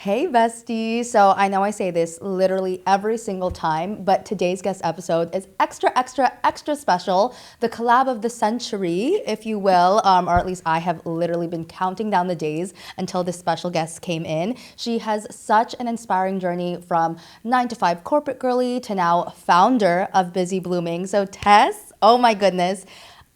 Hey bestie. So I know I say this literally every single time, but today's guest episode is extra, extra, extra special. The collab of the century, if you will, or at least I have literally been counting down the days until this special guest came in. She has such an inspiring journey from 9-to-5 corporate girly to now founder of Busy Blooming. So Tess, oh my goodness.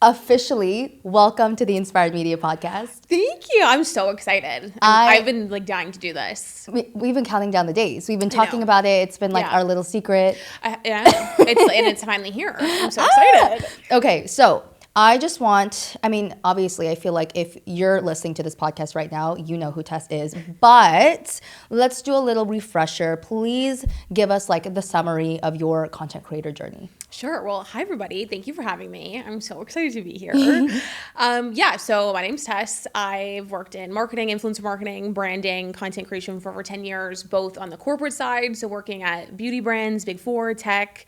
Officially, welcome to the Inspired Media Podcast. Thank you. I'm so excited. I've been dying to do this. We've been counting down the days. We've been talking about it. It's been our little secret. It's finally here. I'm so excited. Okay, so obviously, I feel like if you're listening to this podcast right now, you know who Tess is. But let's do a little refresher. Please give us the summary of your content creator journey. Sure. Well, hi, everybody. Thank you for having me. I'm so excited to be here. So my name's Tess. I've worked in marketing, influencer marketing, branding, content creation for over 10 years, both on the corporate side, so working at beauty brands, Big Four, tech,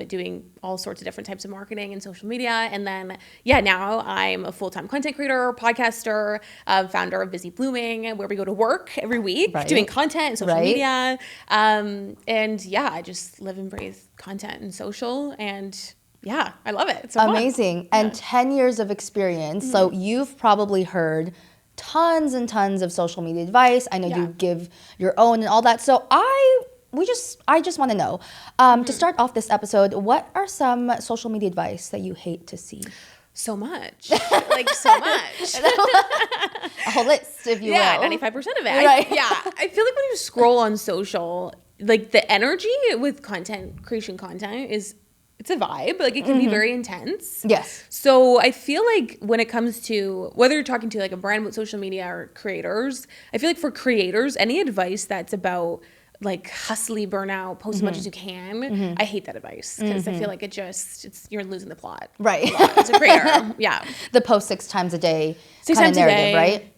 doing all sorts of different types of marketing and social media. And then, now I'm a full-time content creator, podcaster, founder of Busy Blooming, where we go to work every week doing content and social media. I just live and breathe content and social, and I love it. It's so amazing. Fun. And 10 years of experience. So you've probably heard tons and tons of social media advice. I know you give your own and all that. So I just want to know, to start off this episode, what are some social media advice that you hate to see? So much. So much. A whole list, if you will. 95% of it. Right. I feel like when you scroll on social, the energy with creation content it's a vibe. It can be very intense. Yes. So I feel like when it comes to whether you're talking to a brand with social media or creators, I feel like for creators, any advice that's about hustly burnout, post as much as you can. I hate that advice because I feel like you're losing the plot. Right. As a creator. The post 6 times a day kind of narrative, right?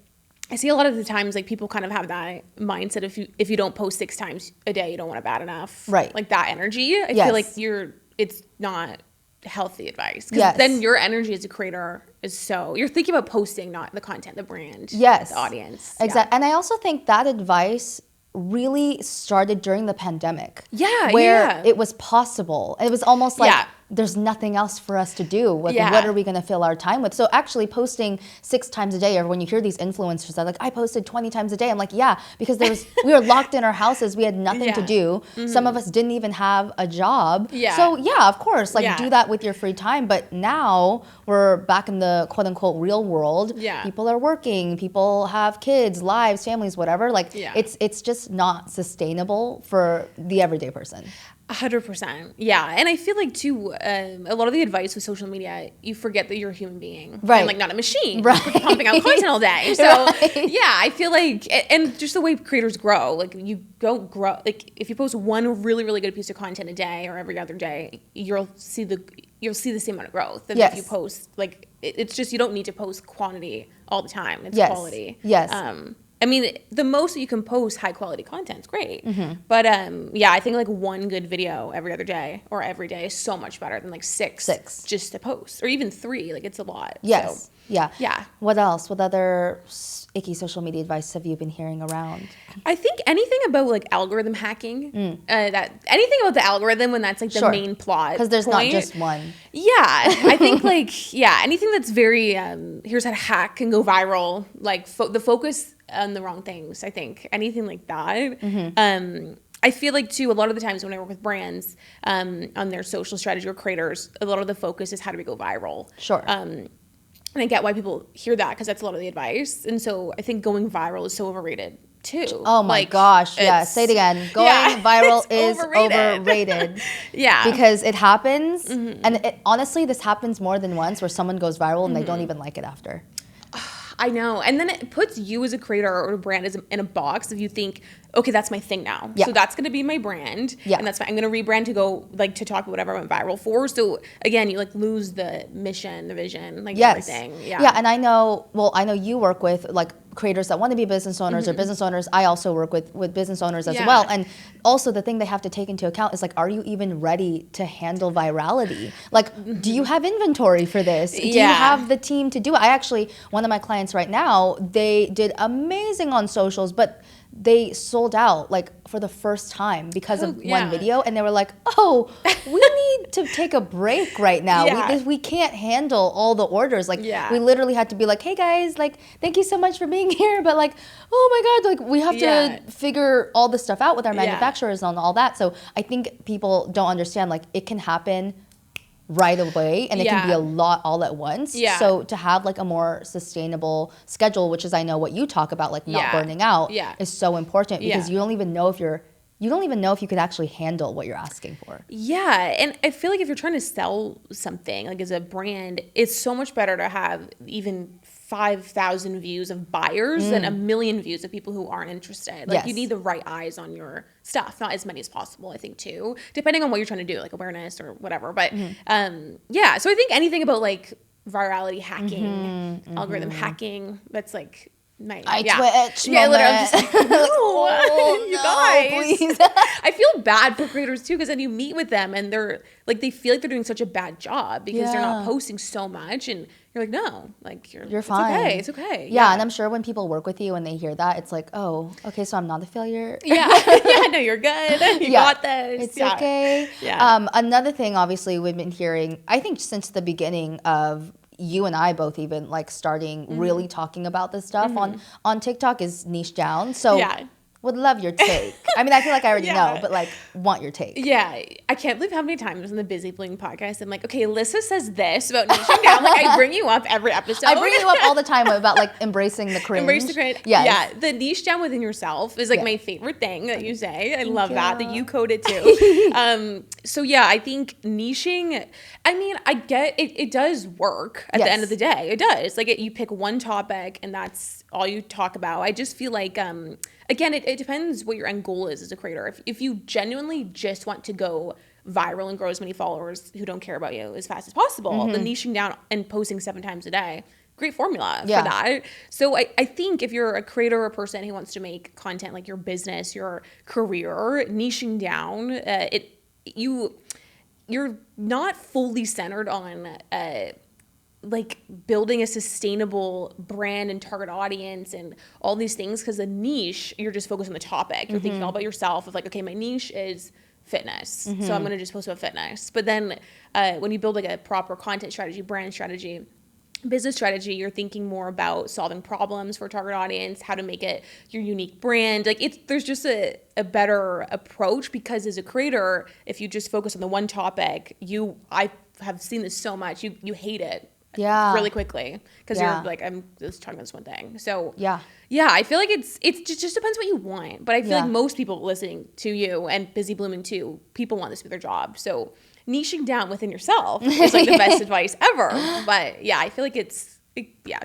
I see a lot of the times people kind of have that mindset if you don't post 6 times a day, you don't want to bad enough. Right. That energy. I feel like it's not healthy advice. Because then your energy as a creator is you're thinking about posting, not the content, the brand, the audience. Exactly. And I also think that advice really started during the pandemic. Where it was possible. It was almost there's nothing else for us to do. What are we going to fill our time with? So actually posting 6 times a day, or when you hear these influencers that I posted 20 times a day, I'm because we were locked in our houses. We had nothing to do. Some of us didn't even have a job. So of course, do that with your free time. But now we're back in the quote unquote real world. People are working. People have kids, lives, families, whatever. It's just not sustainable for the everyday person. 100%. Yeah. And I feel too, a lot of the advice with social media, you forget that you're a human being. Right. And not a machine. Right. Pumping out content all day. So I feel and just the way creators grow, you don't grow, if you post one really, really good piece of content a day or every other day, you'll see the same amount of growth than if you post, it's just, you don't need to post quantity all the time. It's quality. Yes. The most that you can post high quality content is great. But I think one good video every other day or every day is so much better than 6 just to post, or even 3. It's a lot. Yes. So, yeah. What else? What other icky social media advice have you been hearing around? I think anything about algorithm hacking, anything about the algorithm when that's the main plot. Because there's not just one. Yeah. I think anything that's very, here's how to hack and go viral, the focus on the wrong things. I think anything like that. I feel too, a lot of the times when I work with brands on their social strategy or creators, a lot of the focus is how do we go viral. Sure. And I get why people hear that because that's a lot of the advice. And so I think going viral is so overrated too. Oh my gosh. Yeah. Say it again. Going viral is overrated. Because it happens. And honestly, this happens more than once where someone goes viral and they don't even like it after. I know. And then it puts you as a creator or a brand in a box if you think, okay, that's my thing now. So that's going to be my brand. And that's fine. I'm going to rebrand to go to talk about whatever I went viral for. So again, you lose the mission, the vision, everything. Yeah. And I know you work with creators that want to be business owners or business owners. I also work with business owners as well. And also the thing they have to take into account is are you even ready to handle virality? Do you have inventory for this? Do you have the team to do it? One of my clients right now, they did amazing on socials, but they sold out like for the first time because of one video, and they were like, oh, we need to take a break right now. We can't handle all the orders. Like we literally had to be like, hey guys, like thank you so much for being here, but like, oh my god, like we have to figure all this stuff out with our manufacturers and all that. So I think people don't understand, like it can happen right away, and it can be a lot all at once. So to have like a more sustainable schedule, which is I know what you talk about, like not burning out, is so important, because you don't even know if you could actually handle what you're asking for. Yeah, and I feel like if you're trying to sell something, like as a brand, it's so much better to have even 5,000 views of buyers than a million views of people who aren't interested. Like you need the right eyes on your stuff, not as many as possible, I think too, depending on what you're trying to do, like awareness or whatever. But so I think anything about like virality hacking, algorithm hacking, that's like my Twitch literally, I'm just like, oh, you guys, please. I feel bad for creators too, because then you meet with them and they're like, they feel like they're doing such a bad job because they're not posting so much, and you're like, no, like you're fine. It's okay. Yeah, and I'm sure when people work with you and they hear that, it's like, oh, okay, so I'm not a failure. No, you're good. You got this. It's okay. Another thing, obviously, we've been hearing, I think since the beginning of you and I both even like starting really talking about this stuff on TikTok, is niche down. So would love your take. I mean, I feel like I already know, but like want your take. Yeah. I can't believe how many times on the Busy Bling podcast I'm like, okay, Alyssa says this about niching down. Like I bring you up every episode. I bring you up all the time about like embracing the cringe. Embrace the cringe. Yes. Yeah. The niche down within yourself is like my favorite thing that you say. I love that you code it too. So yeah, I think niching, I mean, I get it does work at the end of the day. It does. Like you pick one topic and that's all you talk about. I just feel like, again, it depends what your end goal is as a creator. If you genuinely just want to go viral and grow as many followers who don't care about you as fast as possible, then niching down and posting 7 times a day, great formula for that. So I think if you're a creator or a person who wants to make content like your business, your career, niching down, you're not fully centered on like building a sustainable brand and target audience and all these things, because the niche, you're just focused on the topic. You're thinking all about yourself of like, okay, my niche is fitness, so I'm going to just post about fitness. But then when you build like a proper content strategy, brand strategy, business strategy, you're thinking more about solving problems for a target audience, how to make it your unique brand. Like there's just a better approach, because as a creator, if you just focus on the one topic, I have seen this so much, you hate it really quickly, because you're like, I'm just talking about this one thing. So I feel like it just depends what you want. But I feel like most people listening to you and Busy Blooming too, people want this to be their job. So niching down within yourself is like the best advice ever. But yeah, I feel like it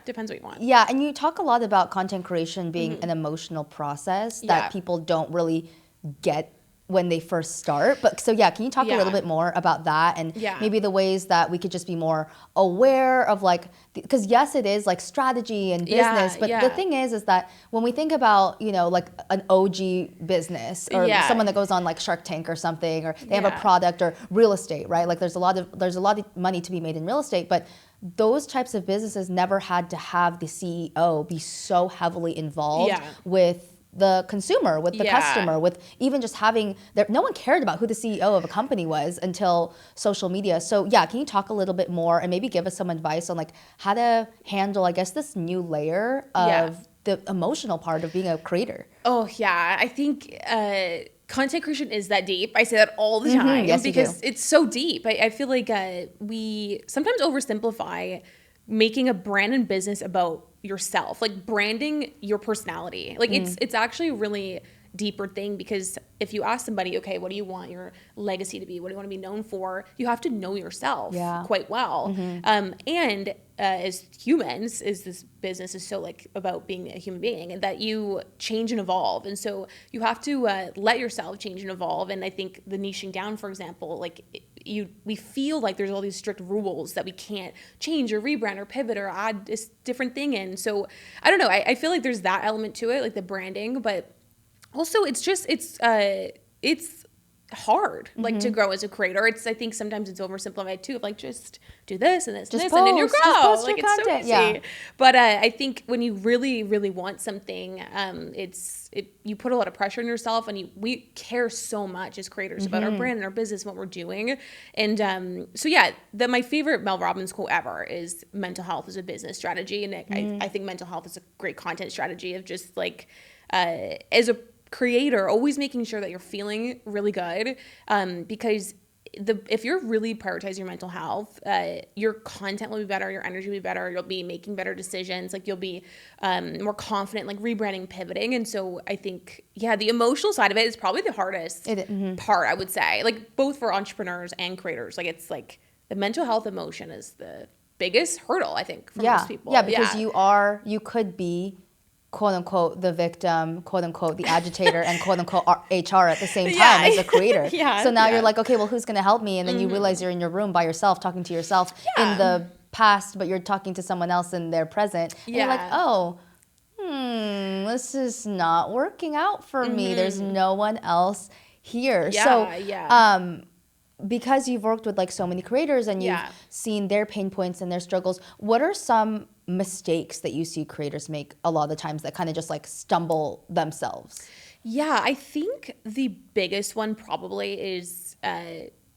depends what you want. Yeah, and you talk a lot about content creation being an emotional process that people don't really get when they first start. But so can you talk a little bit more about that, and maybe the ways that we could just be more aware of, like, because yes, it is like strategy and business, but the thing is that when we think about, you know, like an OG business or someone that goes on like Shark Tank or something, or they have a product, or real estate, right? Like there's a lot of money to be made in real estate, but those types of businesses never had to have the CEO be so heavily involved with the consumer, with the customer, with even just having no one cared about who the CEO of a company was until social media. So can you talk a little bit more and maybe give us some advice on like how to handle, I guess, this new layer of the emotional part of being a creator? Oh yeah, I think content creation is that deep. I say that all the time because it's so deep. I feel like we sometimes oversimplify making a brand and business about yourself, like branding your personality. Like it's actually a really deeper thing, because if you ask somebody, okay, what do you want your legacy to be? What do you want to be known for? You have to know yourself quite well. And as humans, this business is so like about being a human being, and that you change and evolve. And so you have to let yourself change and evolve. And I think the niching down, for example, like we feel like there's all these strict rules that we can't change or rebrand or pivot or add this different thing in. So I don't know. I feel like there's that element to it, like the branding, but also it's hard, like to grow as a creator. I think sometimes it's oversimplified too, of like, just do this and this and this, post, and then you grow. just post Like, your it's content. so easy. Yeah. But I think when you really, really want something, you put a lot of pressure on yourself, and we care so much as creators about our brand and our business and what we're doing. And so yeah, my favorite Mel Robbins quote ever is mental health is a business strategy. And I think mental health is a great content strategy of just like, as a creator, always making sure that you're feeling really good, because if you're really prioritizing your mental health, your content will be better, your energy will be better, you'll be making better decisions, like you'll be more confident, like rebranding, pivoting. And so I think, yeah, the emotional side of it is probably the hardest part, I would say, like both for entrepreneurs and creators. Like it's like the mental health emotion is the biggest hurdle, I think, for most people. Yeah, because you could be quote unquote the victim, quote unquote the agitator, and quote unquote HR at the same time as a creator. So now you're like, okay, well, who's going to help me? And then you realize you're in your room by yourself, talking to yourself in the past, but you're talking to someone else in their present. And you're like, oh, this is not working out for me. There's no one else here. Because you've worked with like so many creators and you've seen their pain points and their struggles, what are some mistakes that you see creators make a lot of the times that kind of just like stumble themselves? Yeah, I think the biggest one probably is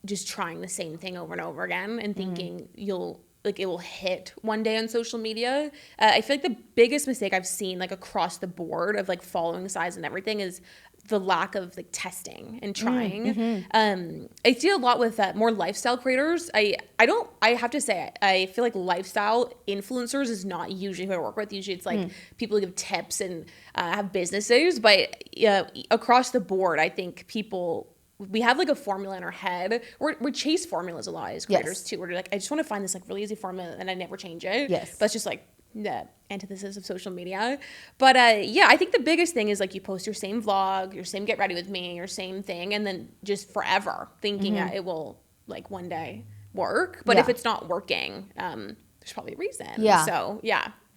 just trying the same thing over and over again and thinking it will hit one day on social media. I feel like the biggest mistake I've seen like across the board of like following size and everything is the lack of like testing and trying. I see a lot with more lifestyle creators. I have to say, I feel like lifestyle influencers is not usually who I work with. Usually it's like people who give tips and have businesses, but across the board, I think we have like a formula in our head. We chase formulas a lot as creators too. We're like, I just want to find this like really easy formula and I never change it. But it's just like the antithesis of social media. But I think the biggest thing is like you post your same vlog, your same get ready with me, your same thing, and then just forever thinking that it will like one day work. But if it's not working, there's probably a reason. So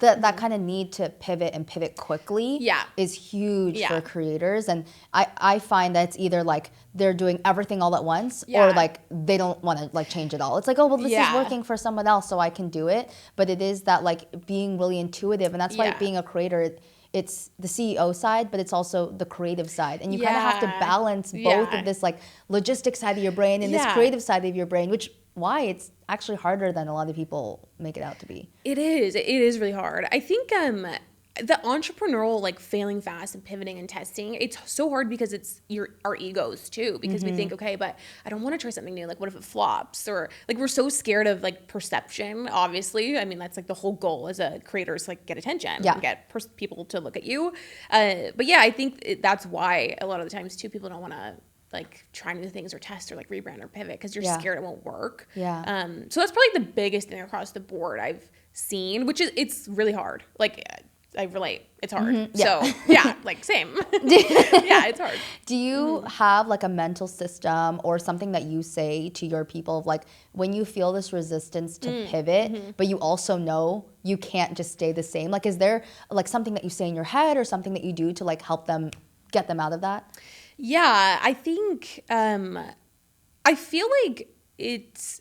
that kind of need to pivot and pivot quickly is huge for creators. And I find that it's either like they're doing everything all at once or like they don't want to like change it all. It's like, oh, well, this is working for someone else, so I can do it. But it is that like being really intuitive. And that's why being a creator, it's the CEO side, but it's also the creative side. And you kind of have to balance both of this like logistic side of your brain and this creative side of your brain, which why it's actually harder than a lot of people make it out to be. It is really hard. I think the entrepreneurial like failing fast and pivoting and testing, it's so hard because it's our egos too, because we think, okay, but I don't want to try something new. Like what if it flops? Or like we're so scared of like perception, obviously. I mean, that's like the whole goal as a creator is like get attention and get people to look at you. But yeah, I think that's why a lot of the times too, people don't want to like try new things or test or like rebrand or pivot because you're scared it won't work. So that's probably the biggest thing across the board I've seen, which is it's really hard. Like I relate. It's hard. So like same. It's hard. Do you have like a mental system or something that you say to your people of like when you feel this resistance to pivot, but you also know you can't just stay the same? Like is there like something that you say in your head or something that you do to like help them get them out of that? Yeah, I think I feel like it's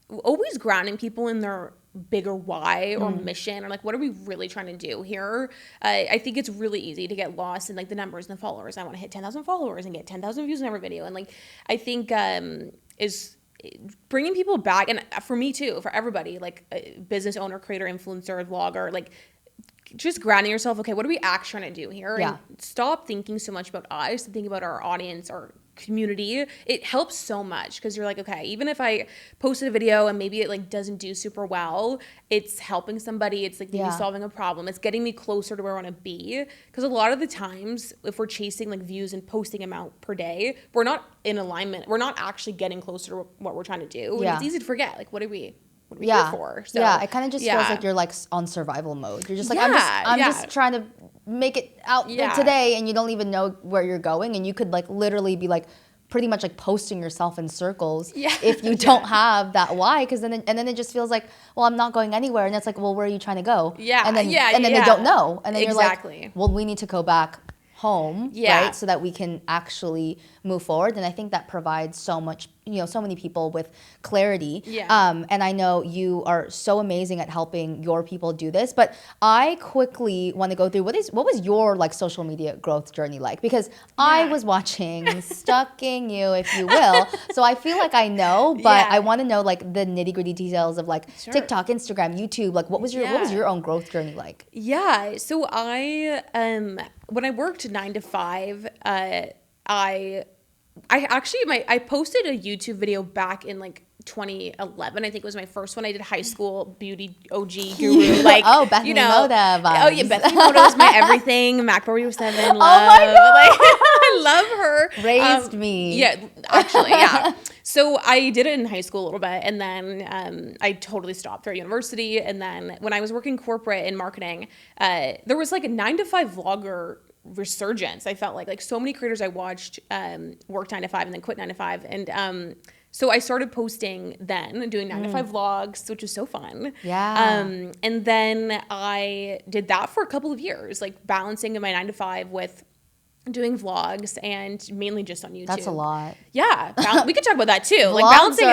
always grounding people in their bigger why or mission or like what are we really trying to do here. I think it's really easy to get lost in like the numbers and the followers. I want to hit 10,000 followers and get 10,000 views on every video, and like I think is bringing people back, and for me too, for everybody, like a business owner, creator, influencer, vlogger, like just grounding yourself. Okay, what are we actually trying to do here? And stop thinking so much about us and think about our audience, our community. It helps so much because you're like, okay, even if I posted a video and maybe it like doesn't do super well, it's helping somebody. It's like maybe solving a problem. It's getting me closer to where I want to be. Because a lot of the times, if we're chasing like views and posting amount per day, we're not in alignment. We're not actually getting closer to what we're trying to do. And it's easy to forget. Like, what are we here for? So, it kind of just feels like you're like on survival mode. You're just like, I'm just trying to make it out today, and you don't even know where you're going, and you could like literally be like pretty much like posting yourself in circles if you don't have that why, because then it just feels like, well, I'm not going anywhere, and it's like, well, where are you trying to go? And then they don't know, and then you're like, well, we need to go back home, right? So that we can actually move forward. And I think that provides so much, so many people with clarity. And I know you are so amazing at helping your people do this, but I quickly want to go through what was your like social media growth journey like? Because I was watching, stalking you, if you will. So I feel like I know, but I want to know like the nitty gritty details of like TikTok, Instagram, YouTube. Like what was your own growth journey like? Yeah. So I when I worked 9 to 5, I posted a YouTube video back in like 2011. I think it was my first one. I did high school beauty OG guru. Like, Bethany Moda vibes. Oh yeah, Bethany Moda was my everything. Mac 7. Love. Oh my God. Like, I love her. Raised me. Yeah, actually, yeah. So I did it in high school a little bit, and then I totally stopped through university. And then when I was working corporate in marketing, there was like a 9 to 5 vlogger resurgence. I felt like so many creators I watched worked 9 to 5 and then quit 9 to 5, and so I started posting then, doing 9 to 5 vlogs, which was so fun. Yeah. And then I did that for a couple of years, like balancing my 9 to 5 with doing vlogs, and mainly just on YouTube. That's a lot. Yeah, we could talk about that too. Vlogs like balancing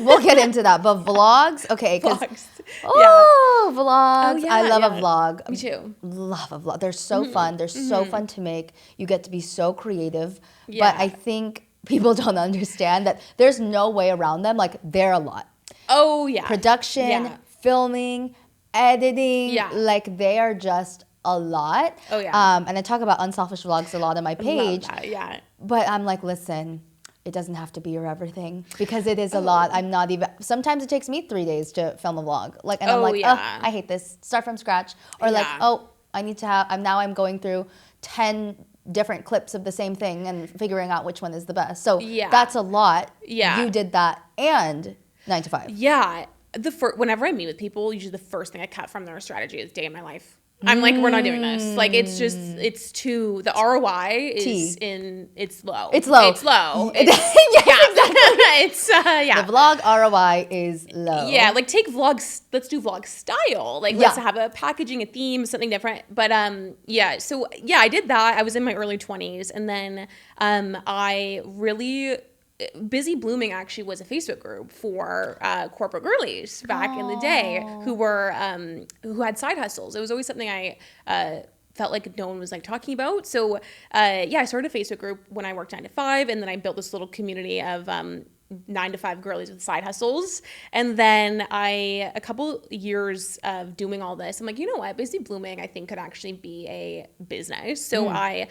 we'll get into that. But vlogs, okay, because vlogs. Oh, yeah, I love a vlog. Me too. Love a vlog. They're so fun. They're so fun to make. You get to be so creative. Yeah. But I think people don't understand that there's no way around them. Like they're a lot. Oh yeah. Production, filming, editing. Like they are just a lot. Oh yeah. And I talk about unselfish vlogs a lot on my page. Love that, yeah. But I'm like, listen, it doesn't have to be your everything because it is a lot. I'm not even. Sometimes it takes me 3 days to film a vlog. Like, and I'm like, I hate this. Start from scratch. Or like, I need to have. I'm going through 10 different clips of the same thing and figuring out which one is the best. So that's a lot. Yeah. You did that and 9 to 5. Yeah. Whenever I meet with people, usually the first thing I cut from their strategy is day in my life. I'm like, we're not doing this. Like, it's too, the ROI is it's low. It's low. It's low. The vlog ROI is low. Yeah, like take vlogs, let's do vlog style. Like let's have a packaging, a theme, something different. But so I did that. I was in my early 20s, and then I really Busy Blooming actually was a Facebook group for corporate girlies back in the day who had side hustles. It was always something I felt like no one was like talking about. So I started a Facebook group when I worked 9 to 5, and then I built this little community of 9 to 5 girlies with side hustles. And then a couple years of doing all this, I'm like, you know what, Busy Blooming I think could actually be a business. So I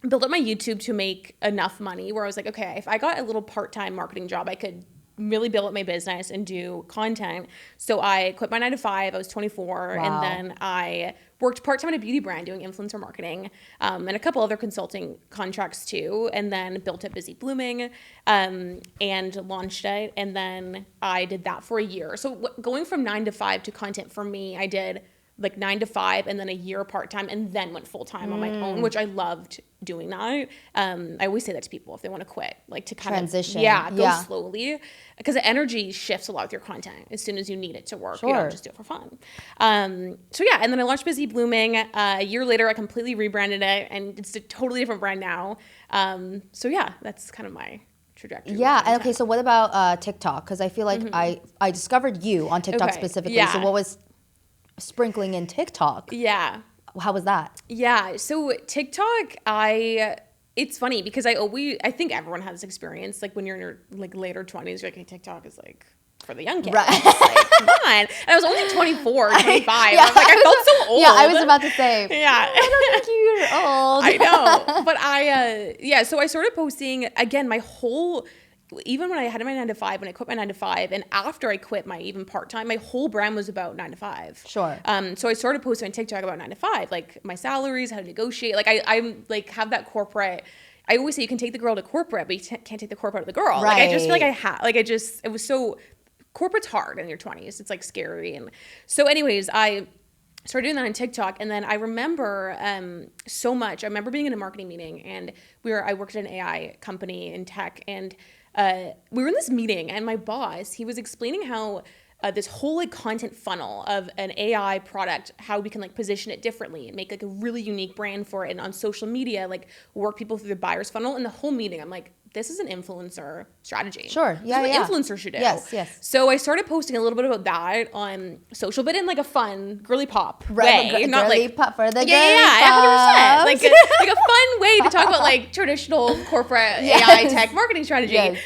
built up my YouTube to make enough money where I was like, okay, if I got a little part-time marketing job, I could really build up my business and do content. So I quit my 9 to 5. I was 24. Wow. And then I worked part-time at a beauty brand doing influencer marketing and a couple other consulting contracts too. And then built up Busy Blooming and launched it. And then I did that for a year. So going from 9 to 5 to content for me, I did like 9 to 5 and then a year part-time and then went full-time on my own, which I loved doing that. I always say that to people if they want to quit, like to kind transition. of go slowly, because the energy shifts a lot with your content as soon as you need it to work. You don't just do it for fun. And then I launched Busy Blooming. A year later, I completely rebranded it, and it's a totally different brand now. That's kind of my trajectory. Yeah. And okay, so what about TikTok? Because I feel like I discovered you on TikTok specifically. Yeah. So what was sprinkling in TikTok? Yeah. How was that? Yeah. So TikTok, it's funny because I think everyone has this experience. Like when you're in your like later 20s, you're like, hey, TikTok is like for the young kids. Right. Like, come on. And I was only 24, 25. I was like, I felt so old. Yeah, I was about to say. Yeah. I don't think you're old. I know. But so I started posting again, even when I had my 9 to 5, when I quit my 9 to 5, and after I quit my even part-time, my whole brand was about 9 to 5. Sure. So I started posting on TikTok about 9 to 5, like my salaries, how to negotiate. Like I'm like have that corporate. I always say you can take the girl to corporate, but you can't take the corporate out of the girl. Right. Like I just feel like it was so, corporate's hard in your 20s. It's like scary. And so anyways, I started doing that on TikTok, and then I remember so much. I remember being in a marketing meeting, and I worked at an AI company in tech, and we were in this meeting, and my boss, he was explaining how this whole like content funnel of an AI product, how we can like position it differently and make like a really unique brand for it, and on social media like work people through the buyer's funnel. And the whole meeting I'm like, this is an influencer strategy. Sure. Yeah. This is what influencers should do. Yes. So I started posting a little bit about that on social, but in like a fun girly pop way. Not girly like pop for the girly yeah, 100%. pops. Like a fun way to talk about like traditional corporate AI tech marketing strategy,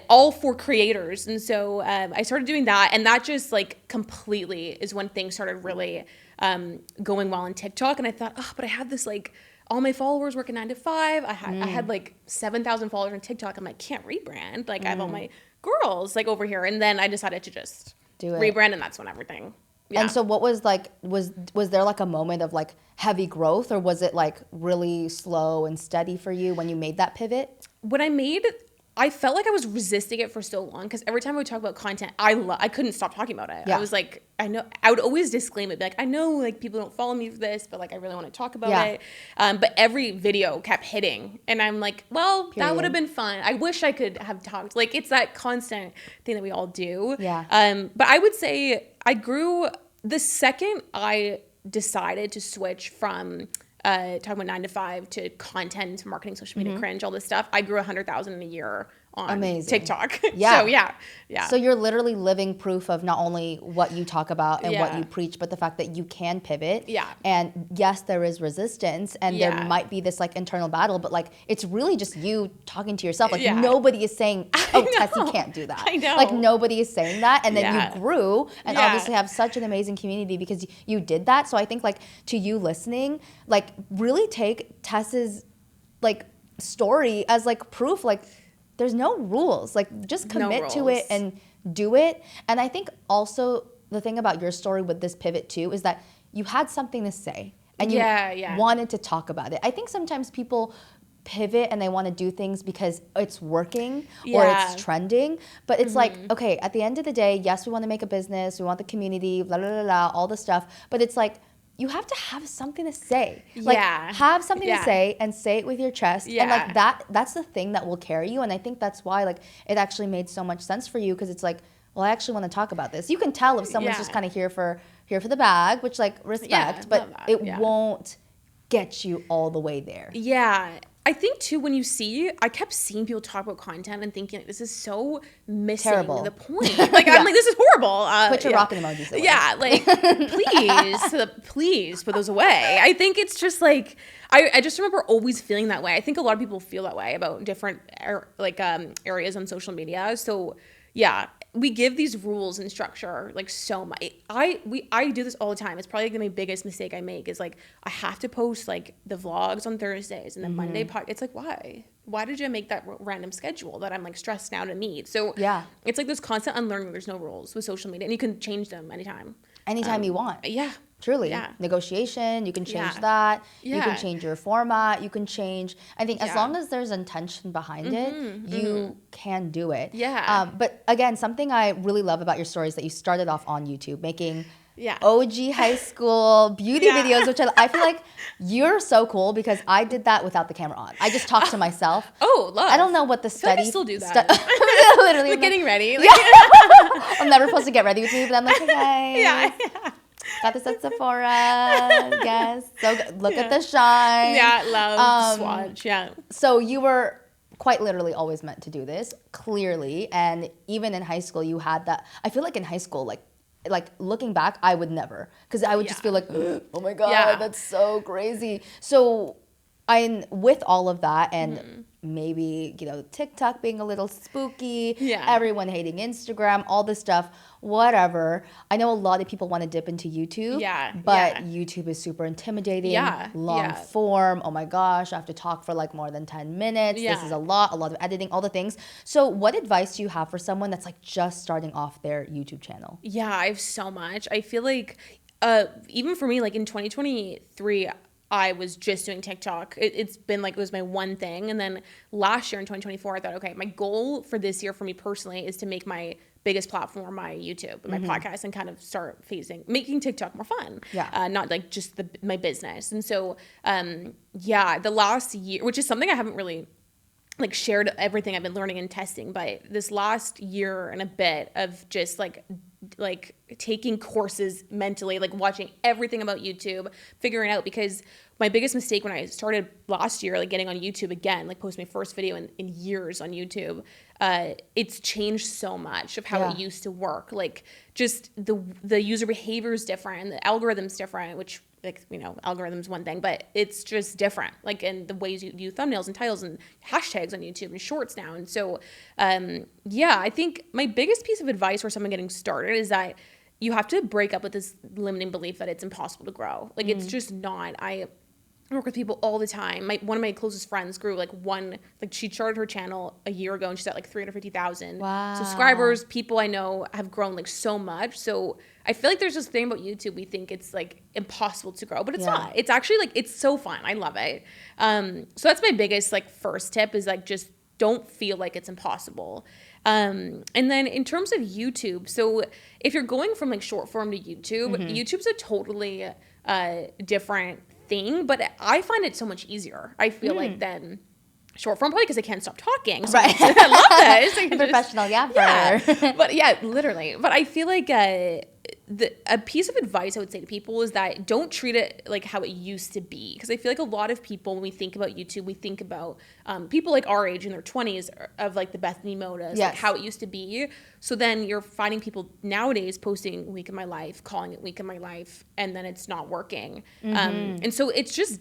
all for creators. And so I started doing that, and that just like completely is when things started really going well on TikTok. And I thought, but I have this like, all my followers working 9 to 5. I had like 7,000 followers on TikTok. I'm like, can't rebrand. Like I have all my girls like over here. And then I decided to just do it. Rebrand, and that's when everything. Yeah. And so what was like, was there like a moment of like heavy growth, or was it like really slow and steady for you when you made that pivot? I felt like I was resisting it for so long, because every time I would talk about content, I couldn't stop talking about it. Yeah. I was like, I would always disclaim it, be like, I know like people don't follow me for this, but like I really want to talk about it. But every video kept hitting, and I'm like, well, that would have been fun. I wish I could have talked. Like it's that constant thing that we all do. Yeah. But I would say I grew the second I decided to switch from talking about 9 to 5 to content, marketing, social media, cringe, all this stuff. I grew 100,000 in a year on TikTok. Yeah. So yeah. So you're literally living proof of not only what you talk about and what you preach, but the fact that you can pivot. Yeah. And yes, there is resistance, and there might be this like internal battle, but like it's really just you talking to yourself. Like nobody is saying, "Oh, Tess, you can't do that." I know. Like nobody is saying that, and then you grew and obviously have such an amazing community because you did that. So I think like to you listening, like really take Tess's like story as like proof. Like there's no rules. Like just commit to it and do it. And I think also the thing about your story with this pivot too is that you had something to say and you wanted to talk about it. I think sometimes people pivot and they want to do things because it's working or it's trending, but it's like, okay, at the end of the day, yes, we want to make a business, we want the community, blah, blah, blah, blah, all the stuff, but it's like, you have to have something to say. Like have something to say and say it with your chest. And like that's the thing that will carry you. And I think that's why like it actually made so much sense for you, because it's like, well, I actually want to talk about this. You can tell if someone's just kind of here for the bag, which like respect, but it won't get you all the way there. Yeah. I think too, when I kept seeing people talk about content and thinking like, this is so missing the point. Like I'm like, this is horrible. Put your rockin' emojis away. Yeah, like please put those away. I think it's just like I just remember always feeling that way. I think a lot of people feel that way about different areas on social media. So yeah, we give these rules and structure like so much. I do this all the time. It's probably like my biggest mistake I make is like I have to post like the vlogs on Thursdays and then Monday it's like why did you make that random schedule that I'm like stressed now to meet? So it's like this constant unlearning. There's no rules with social media, and you can change them anytime you want. Truly. Negotiation, you can change that. You can change your format. You can change. I think as long as there's intention behind it, you can do it. But again, something I really love about your story is that you started off on YouTube making OG high school beauty videos, which I feel like you're so cool because I did that without the camera on. I just talked to myself. Oh, love. I don't know what the study. I still do that. Literally. Like getting ready. Like, I'm never supposed to get ready with me, but I'm like, hey guys. Got this at Sephora. Yes. So look at the shine. Love swatch. So you were quite literally always meant to do this, clearly. And even in high school, you had that. I feel like in high school, like looking back, I would never. Because I would just feel like, oh my God, that's so crazy. So with all of that and maybe, TikTok being a little spooky, everyone hating Instagram, all this stuff, whatever. I know a lot of people want to dip into YouTube, but YouTube is super intimidating, long form. Oh my gosh, I have to talk for like more than 10 minutes. This is a lot of editing, all the things. So what advice do you have for someone that's like just starting off their YouTube channel? Yeah, I have so much. I feel like even for me, like in 2023, I was just doing TikTok. It's been like, it was my one thing. And then last year in 2024, I thought, okay, my goal for this year for me personally is to make my biggest platform my YouTube, my podcast, and kind of start making TikTok more fun. Not like just my business. And so, the last year, which is something I haven't really like shared everything I've been learning and testing, but this last year and a bit of just like like taking courses mentally, like watching everything about YouTube, figuring out, because my biggest mistake when I started last year, like getting on YouTube again, like posting my first video in years on YouTube, it's changed so much of how it used to work. Like just the user behavior is different, the algorithm's different, which, like, you know, algorithm's one thing, but it's just different. Like in the ways you do thumbnails and titles and hashtags on YouTube and shorts now. And so, I think my biggest piece of advice for someone getting started is that you have to break up with this limiting belief that it's impossible to grow. Like it's just not. I work with people all the time. One of my closest friends grew she started her channel a year ago and she's at like 350,000 subscribers. People I know have grown like so much. So I feel like there's this thing about YouTube. We think it's like impossible to grow, but it's not. It's actually like, it's so fun. I love it. So that's my biggest like first tip is like, just don't feel like it's impossible. And then in terms of YouTube, so if you're going from like short form to YouTube, YouTube's a totally different thing, but I find it so much easier, I feel like, than short form, probably because I can't stop talking. So right. I love this. Like professional yapper. But yeah, literally. But I feel like a piece of advice I would say to people is that don't treat it like how it used to be. Because I feel like a lot of people, when we think about YouTube, we think about people like our age in their 20s of like the Bethany Modas, like how it used to be. So then you're finding people nowadays posting week of my life, calling it week of my life, and then it's not working. And so it's just,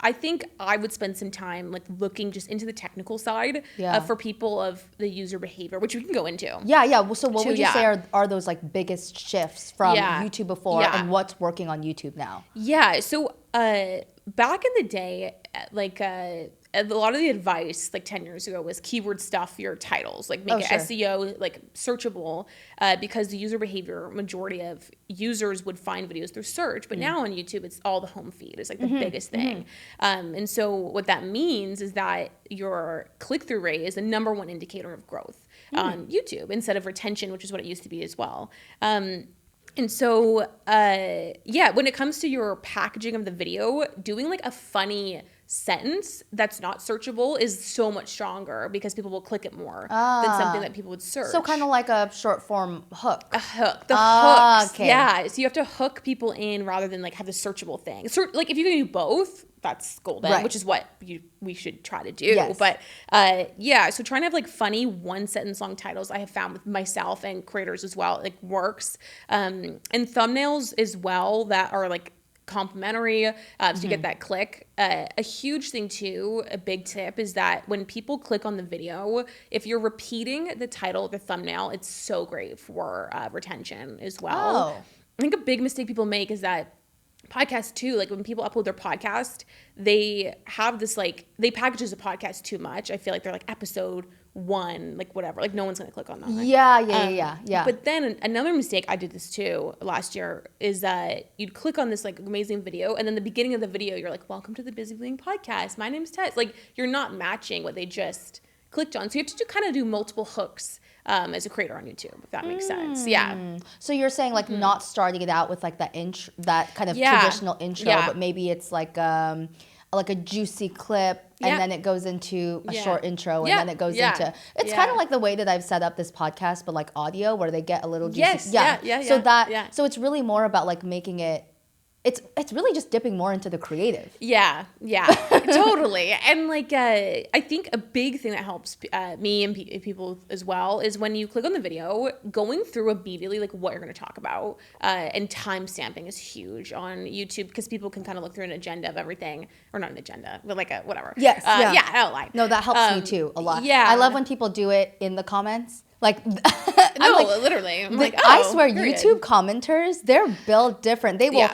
I think I would spend some time like looking just into the technical side for people of the user behavior, which we can go into. Well, so what would you say are those like biggest shifts from YouTube before and what's working on YouTube now? So back in the day, like a lot of the advice like 10 years ago was keyword stuff your titles, like make it SEO like searchable, because the user behavior, majority of users would find videos through search, but now on YouTube it's all the home feed is like the biggest thing. And so what that means is that your click-through rate is the number one indicator of growth on YouTube instead of retention, which is what it used to be as well. And so, when it comes to your packaging of the video, doing like a funny sentence that's not searchable is so much stronger because people will click it more than something that people would search. So kind of like a short form hook. A hook. The hooks. Okay. Yeah. So you have to hook people in rather than like have the searchable thing. So like if you can do both, that's golden, which is what we should try to do. Yes. But so trying to have like funny one sentence long titles, I have found with myself and creators as well, like works. And thumbnails as well that are like complimentary, so you get that click. A huge thing too, a big tip is that when people click on the video, if you're repeating the title of the thumbnail, it's so great for retention as well. I think a big mistake people make is that podcasts too, like when people upload their podcast, they have this like, they package as a podcast too much. I feel like they're like episode 1, like whatever, like no one's gonna click on that. Yeah. But then another mistake, I did this too last year, is that you'd click on this like amazing video, and then the beginning of the video, you're like, welcome to the Busy Bling podcast. My name's Tess. Like you're not matching what they just clicked on. So you have to kind of do multiple hooks as a creator on YouTube, if that makes sense. Yeah. So you're saying like not starting it out with like that kind of traditional intro, but maybe it's like a juicy clip, and then it goes into a short intro, and then it goes into, it's kind of like the way that I've set up this podcast, but like audio, where they get a little juicy. So it's really more about like making it, it's really just dipping more into the creative. Yeah, totally. And like, I think a big thing that helps me and people as well is when you click on the video, going through immediately like what you're going to talk about, and time stamping is huge on YouTube because people can kind of look through an agenda of everything, or not an agenda, but like a whatever. Yes. Outline. No, that helps me too a lot. Yeah. I love when people do it in the comments. Like, literally. I'm like, I swear, YouTube commenters, they're built different. They will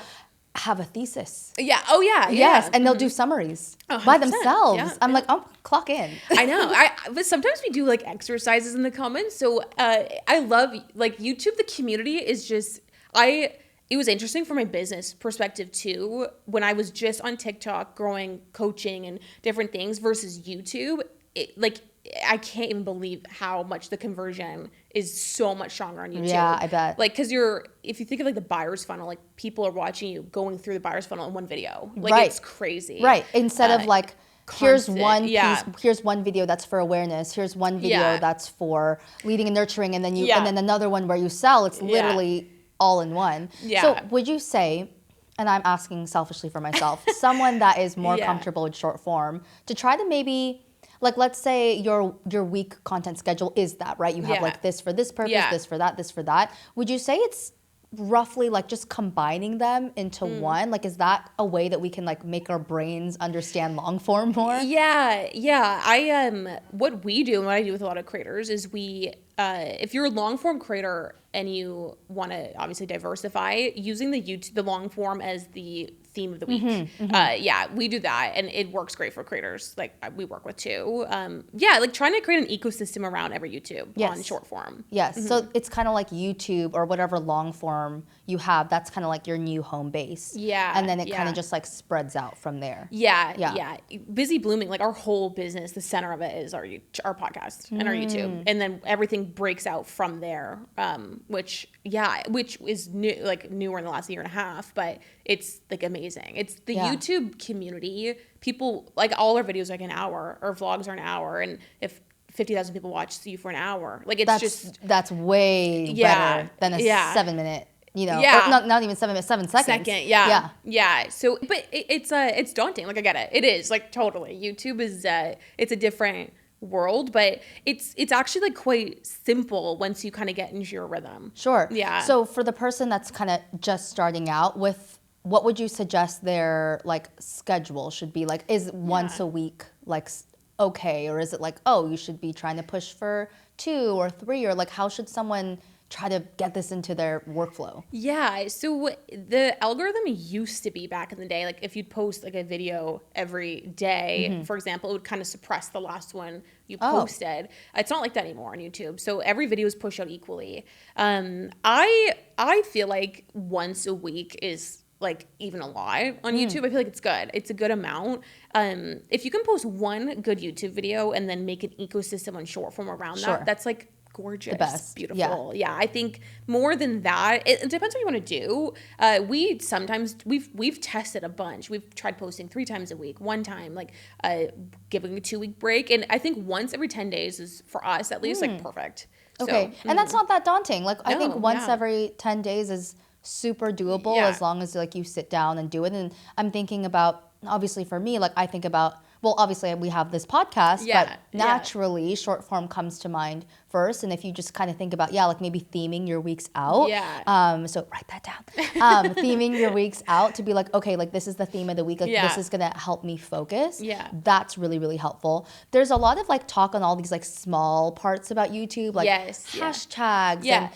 have a thesis. Yes, and they'll do summaries by themselves. I'm like, clock in. I know. But sometimes we do like exercises in the comments. So I love like YouTube. The community is just it was interesting from my business perspective too. When I was just on TikTok growing coaching and different things versus YouTube, I can't even believe how much the conversion is so much stronger on YouTube. Yeah, I bet. Like, because if you think of like the buyer's funnel, like people are watching you going through the buyer's funnel in one video. Like, it's crazy. Right. Instead of like here's constant. one piece, here's one video that's for awareness, here's one video that's for leading and nurturing, and then and then another one where you sell. It's literally all in one. So would you say, and I'm asking selfishly for myself, someone that is more comfortable with short form, to try to maybe, like, let's say your week content schedule is that, right? You have like this for this purpose, this for that, this for that. Would you say it's roughly like just combining them into one? Like, is that a way that we can like make our brains understand long form more? I what we do and what I do with a lot of creators is we if you're a long form creator and you want to obviously diversify, using the long form as the theme of the week. We do that, and it works great for creators like we work with too. Like trying to create an ecosystem around every YouTube on short form. So it's kind of like YouTube or whatever long form you have. That's kind of like your new home base. And then it kind of just like spreads out from there. Busy blooming, like our whole business, the center of it is our podcast and our YouTube, and then everything breaks out from there. Which is new, like newer in the last year and a half, but it's like amazing. It's the YouTube community. People, like, all our videos are like an hour, our vlogs are an hour, and if 50,000 people watch you for an hour, like that's way better than a 7 minute. Or not even 7 minutes, 7 seconds. So, but it's daunting. Like, I get it. It is, like, totally. YouTube is it's a different world, but it's actually like quite simple once you kind of get into your rhythm. So for the person that's kind of just starting out with, what would you suggest their like schedule should be? Like, is once a week like okay, or is it like, oh, you should be trying to push for 2 or 3, or like how should someone try to get this into their workflow? So the algorithm used to be, back in the day, like if you'd post like a video every day, for example, it would kind of suppress the last one you posted. It's not like that anymore on YouTube. So every video is pushed out equally. I feel like once a week is like even a lot on YouTube. I feel like it's good. It's a good amount. If you can post one good YouTube video and then make an ecosystem on short form around that, that's like gorgeous, the best. Beautiful. I think more than that, it depends what you want to do. We've tested a bunch. We've tried posting 3 times a week, 1 time, like giving a 2-week break, and I think once every 10 days is, for us at least, like perfect. Okay. And that's not that daunting. Like, I think once every 10 days is super doable, as long as like you sit down and do it. And I'm thinking about, obviously for me, like I think about, well, obviously we have this podcast, but naturally short form comes to mind first. And if you just kind of think about, like maybe theming your weeks out. So write that down. Theming your weeks out to be like, okay, like this is the theme of the week. Like this is going to help me focus. That's really, really helpful. There's a lot of like talk on all these like small parts about YouTube, like hashtags and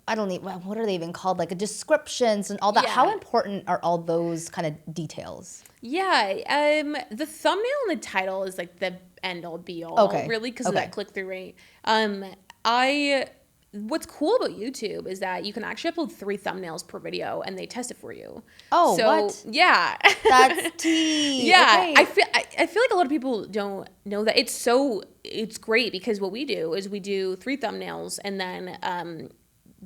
I don't even, what are they even called? Like descriptions and all that. How important are all those kind of details? The thumbnail and the title is like the end all be all, really, because of that click-through rate. What's cool about YouTube is that you can actually upload 3 thumbnails per video and they test it for you. What? Yeah. That's tea. Okay. I feel like a lot of people don't know that. It's great because what we do is we do 3 thumbnails and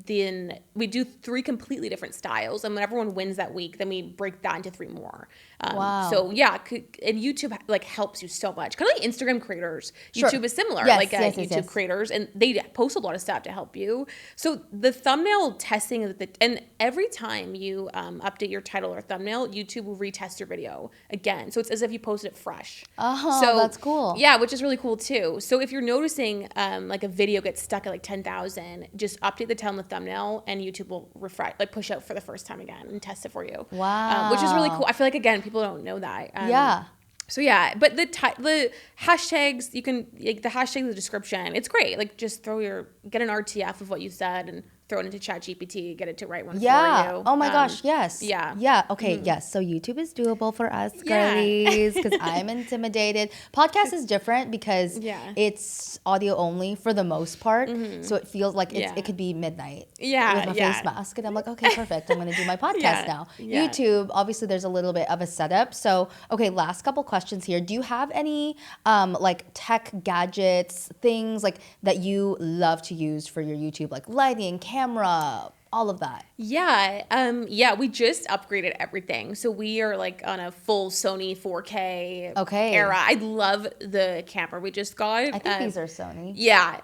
then we do 3 completely different styles, and when everyone wins that week, then we break that into 3 more. So and YouTube like helps you so much, kind of like Instagram creators. YouTube is similar, YouTube creators, and they post a lot of stuff to help you. So the thumbnail testing and every time you update your title or thumbnail, YouTube will retest your video again. So it's as if you posted it fresh. So that's cool. Which is really cool too. So if you're noticing like a video gets stuck at like 10,000, just update the title and the thumbnail, and YouTube will refresh, like push out for the first time again and test it for you. Which is really cool. I feel like, again, people don't know that. So but the hashtags, you can, like the hashtag in the description, it's great. Like just get an RTF of what you said and throw it into ChatGPT, get it to write one for you. Oh my gosh, yes. Okay, yes. So YouTube is doable for us girlies because I'm intimidated. Podcast is different because it's audio only for the most part. So it feels like it could be midnight with my face mask. And I'm like, okay, perfect. I'm going to do my podcast now. YouTube, obviously there's a little bit of a setup. So, okay, last couple questions here. Do you have any like tech gadgets, things like that you love to use for your YouTube, like lighting, camera, all of that. Yeah, we just upgraded everything. So we are like on a full Sony 4K era. I love the camera we just got. I think these are Sony. Yeah.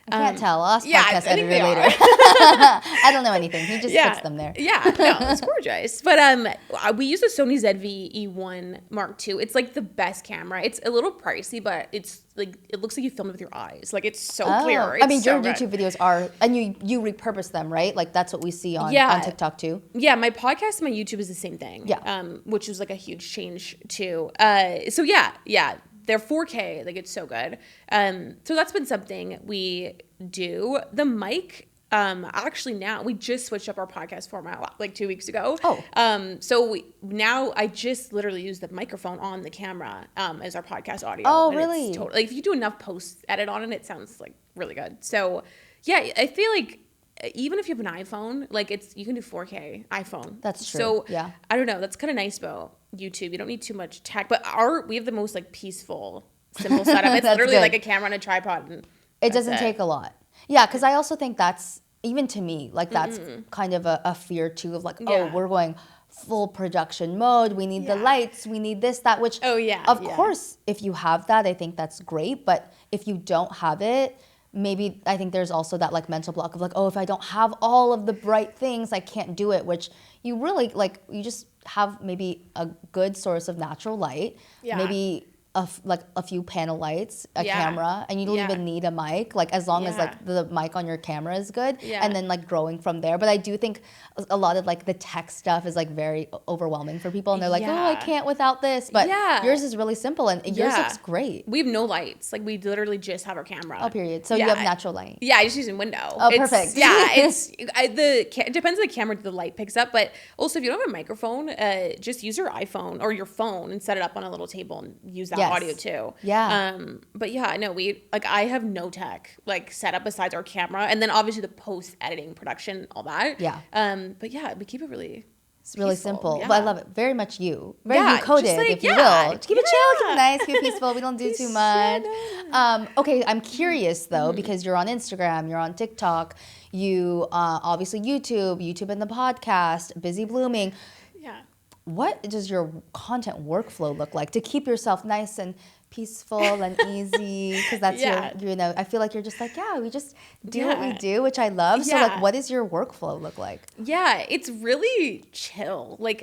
I can't tell. I'll ask podcast editor later. I don't know anything. He just puts them there. No, it's gorgeous. But we use a Sony ZV-E1 Mark II. It's like the best camera. It's a little pricey, but it's like it looks like you filmed it with your eyes. Like it's so clear. I mean, your YouTube videos are, and you repurpose them, right? Like that's what we see on TikTok too. Yeah, my podcast and my YouTube is the same thing. Yeah. Which was like a huge change too. So yeah. They're 4K, like it's so good. So that's been something we do. The mic, actually now we just switched up our podcast format like 2 weeks ago. So now I just literally use the microphone on the camera as our podcast audio. Oh, really? It's totally, like, if you do enough post edit on it, it sounds like really good. So yeah, I feel like even if you have an iPhone, like you can do 4K iPhone. That's true. So yeah, I don't know. That's kind of nice about YouTube. You don't need too much tech, but we have the most like peaceful, simple setup. It's literally like a camera on a tripod. And it doesn't take a lot. Yeah, because I also think that's, even to me, like that's kind of a fear too of like, oh, we're going full production mode. We need the lights. We need this, that, which of course, if you have that, I think that's great. But if you don't have it, maybe I think there's also that like mental block of like, oh, if I don't have all of the bright things, I can't do it, which you really like, you just have maybe a good source of natural light, maybe a few panel lights, a camera, and you don't even need a mic, like as long as like the mic on your camera is good, and then like growing from there. But I do think a lot of like the tech stuff is like very overwhelming for people, and they're like, oh, I can't without this. But yours is really simple, and yours looks great. We have no lights, like we literally just have our camera. Oh, period. So you have natural light. Yeah, I just use a window. Oh, perfect. Yeah, it depends on the camera the light picks up, but also if you don't have a microphone, just use your iPhone or your phone and set it up on a little table and use that audio too. Yeah. But yeah, no, I have no tech like set up besides our camera, and then obviously the post editing, production, all that. Yeah. But yeah, we keep it really. It's really peaceful. simple. Yeah. But I love it. Very much you. Very you coded, like, if you will. Keep it chill, keep it nice, keep it peaceful. We don't do too much. Okay, I'm curious though, because you're on Instagram, you're on TikTok, you obviously YouTube and the podcast, busy blooming. Yeah. What does your content workflow look like to keep yourself nice and peaceful and easy? Because that's your, I feel like you're just like, we just do what we do, which I love. So like, what does your workflow look like? Yeah, it's really chill. Like,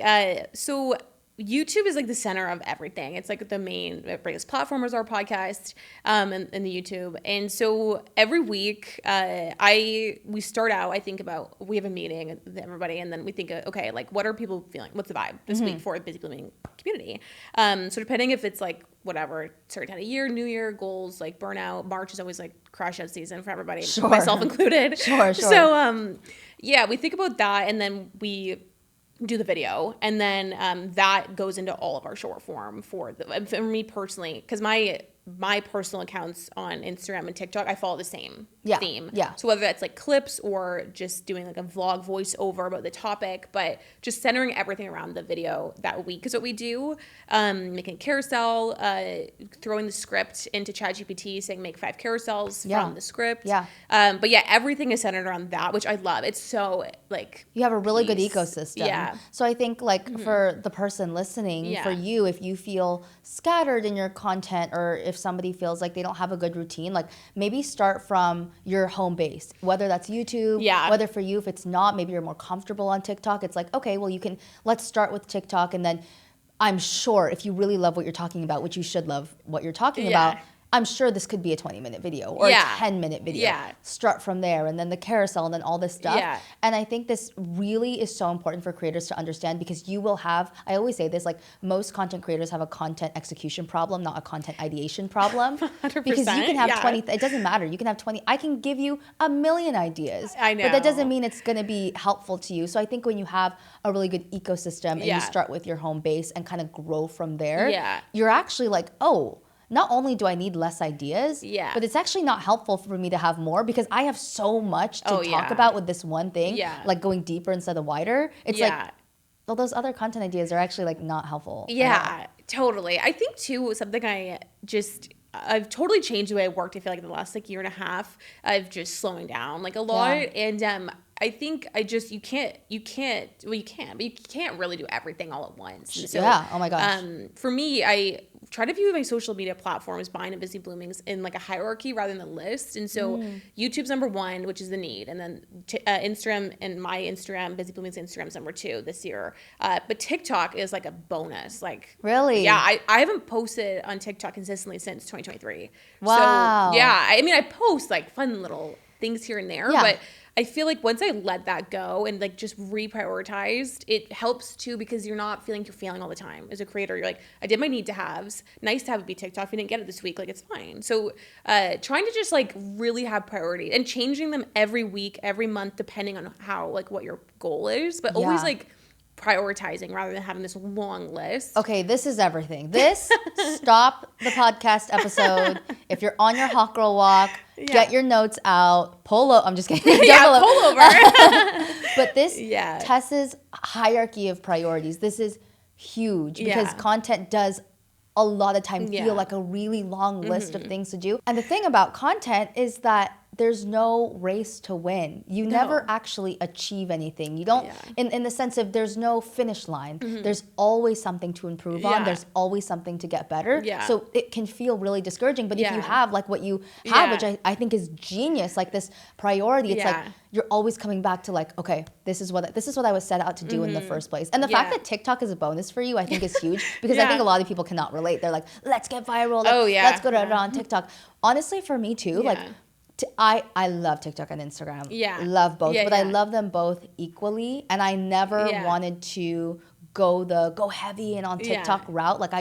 so YouTube is like the center of everything. It's like the biggest platform is our podcast, and the YouTube. And so every week, we start out, I think about, we have a meeting with everybody, and then we think, okay, like what are people feeling? What's the vibe this week for the Busy Blooming community? So depending if it's like whatever, certain time of year, New Year goals, like burnout, March is always like crash out season for everybody, myself included. Sure. So, we think about that, and then we do the video, and then that goes into all of our short form for me personally, because my personal accounts on Instagram and TikTok, I follow the same theme. Yeah. So whether that's like clips or just doing like a vlog voiceover about the topic, but just centering everything around the video that week is what we do. Making a carousel, throwing the script into ChatGPT, saying make 5 carousels from the script. Yeah. But yeah, everything is centered around that, which I love. It's so like you have a really good ecosystem. Yeah. So I think like for the person listening, for you, if you feel scattered in your content, or if somebody feels like they don't have a good routine, like maybe start from your home base, whether that's YouTube, whether for you, if it's not, maybe you're more comfortable on TikTok. It's like, okay, well let's start with TikTok, and then I'm sure if you really love what you're talking about, which you should love what you're talking about, I'm sure this could be a 20-minute video or a 10-minute video. Yeah. Start from there, and then the carousel, and then all this stuff. Yeah. And I think this really is so important for creators to understand, because you will have, I always say this, like most content creators have a content execution problem, not a content ideation problem. 100%. Because you can have 20, it doesn't matter. You can have 20, I can give you a million ideas. I know. But that doesn't mean it's going to be helpful to you. So I think when you have a really good ecosystem and you start with your home base and kind of grow from there, you're actually like, oh, not only do I need less ideas, but it's actually not helpful for me to have more, because I have so much to talk about with this one thing, like going deeper instead of wider. It's like, well, those other content ideas are actually like not helpful. Yeah, totally. I think too, something I've totally changed the way I worked. I feel like in the last like year and a half of just slowing down like a lot. And I think you can't, well, you can, but you can't really do everything all at once. So, yeah. Oh my gosh. For me, I try to view my social media platforms, Buying and Busy Blooming's, in like a hierarchy rather than a list. And so YouTube's number one, which is the need. And then Instagram and my Instagram, Busy Blooming's Instagram's number two this year. But TikTok is like a bonus. Like, really? Yeah, I haven't posted on TikTok consistently since 2023. Wow. So yeah, I mean, I post like fun little things here and there, but I feel like once I let that go and like just reprioritized, it helps too, because you're not feeling you're failing all the time as a creator. You're like, I did my need to haves. Nice to have it be TikTok. If you didn't get it this week, like it's fine. So trying to just like really have priority and changing them every week, every month, depending on how, like what your goal is, but always like prioritizing rather than having this long list. Okay, this is everything. Stop the podcast episode. If you're on your hot girl walk, get your notes out, pull over. I'm just kidding. Pull over. But Tess's hierarchy of priorities, this is huge because content does a lot of time feel like a really long list of things to do. And the thing about content is that there's no race to win. You never actually achieve anything. You don't, in the sense of there's no finish line. There's always something to improve on. There's always something to get better. So it can feel really discouraging. But if you have like what you have, which I think is genius, like this priority, it's like you're always coming back to like, okay, this is what I was set out to do in the first place. And the fact that TikTok is a bonus for you, I think is huge, because I think a lot of people cannot relate. They're like, let's get viral. Let's go on TikTok. Honestly, for me too, like, I love TikTok and Instagram. Love both, but I love them both equally. And I never wanted to go heavy and on TikTok route. Like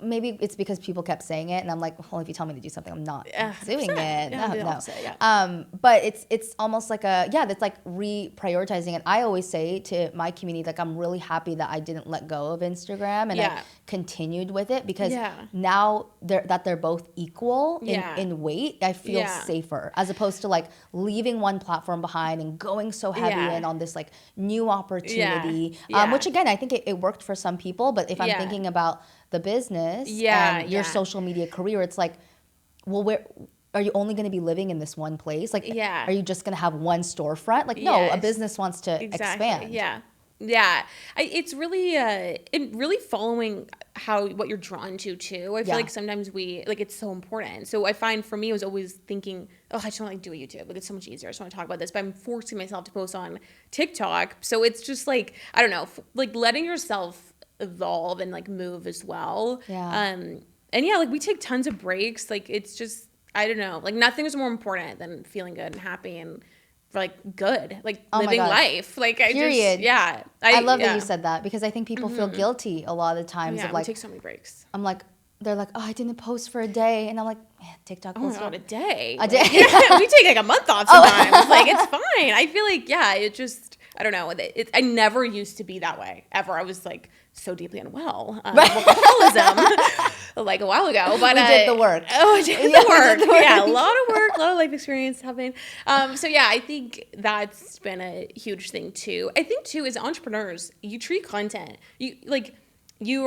maybe it's because people kept saying it, and I'm like, well, if you tell me to do something, I'm not doing it. No. But it's almost like it's like reprioritizing. And I always say to my community, like, I'm really happy that I didn't let go of Instagram and I continued with it, because now they're both equal in weight, I feel safer, as opposed to like leaving one platform behind and going so heavy in on this like new opportunity, which again, I think it worked for some people. But if I'm thinking about the business and your social media career, it's like, well, where are you only going to be living in this one place? Like, are you just going to have one storefront? Like, no, a business wants to expand. It's really following what you're drawn to too. I feel like sometimes it's so important. So I find for me, I was always thinking, oh, I just want to do a YouTube. Like, it's so much easier. I just want to talk about this, but I'm forcing myself to post on TikTok. So it's just like, I don't know, like letting yourself evolve and like move as well. And like we take tons of breaks. Like, it's just, I don't know, like nothing is more important than feeling good and happy and like good, like living life. Like I love that you said that, because I think people feel guilty a lot of the times of like, we take so many breaks. I'm like, they're like, oh, I didn't post for a day, and I'm like, man, TikTok. Oh my God, a day. We take like a month off sometimes. Like, it's fine. I feel like it just, I don't know. I never used to be that way ever. I was like so deeply unwell, workaholism, like a while ago. But we did the work. Oh, did the work. Yeah, a lot of work, a lot of life experience happening. So I think that's been a huge thing too. I think too, as entrepreneurs, you treat content, you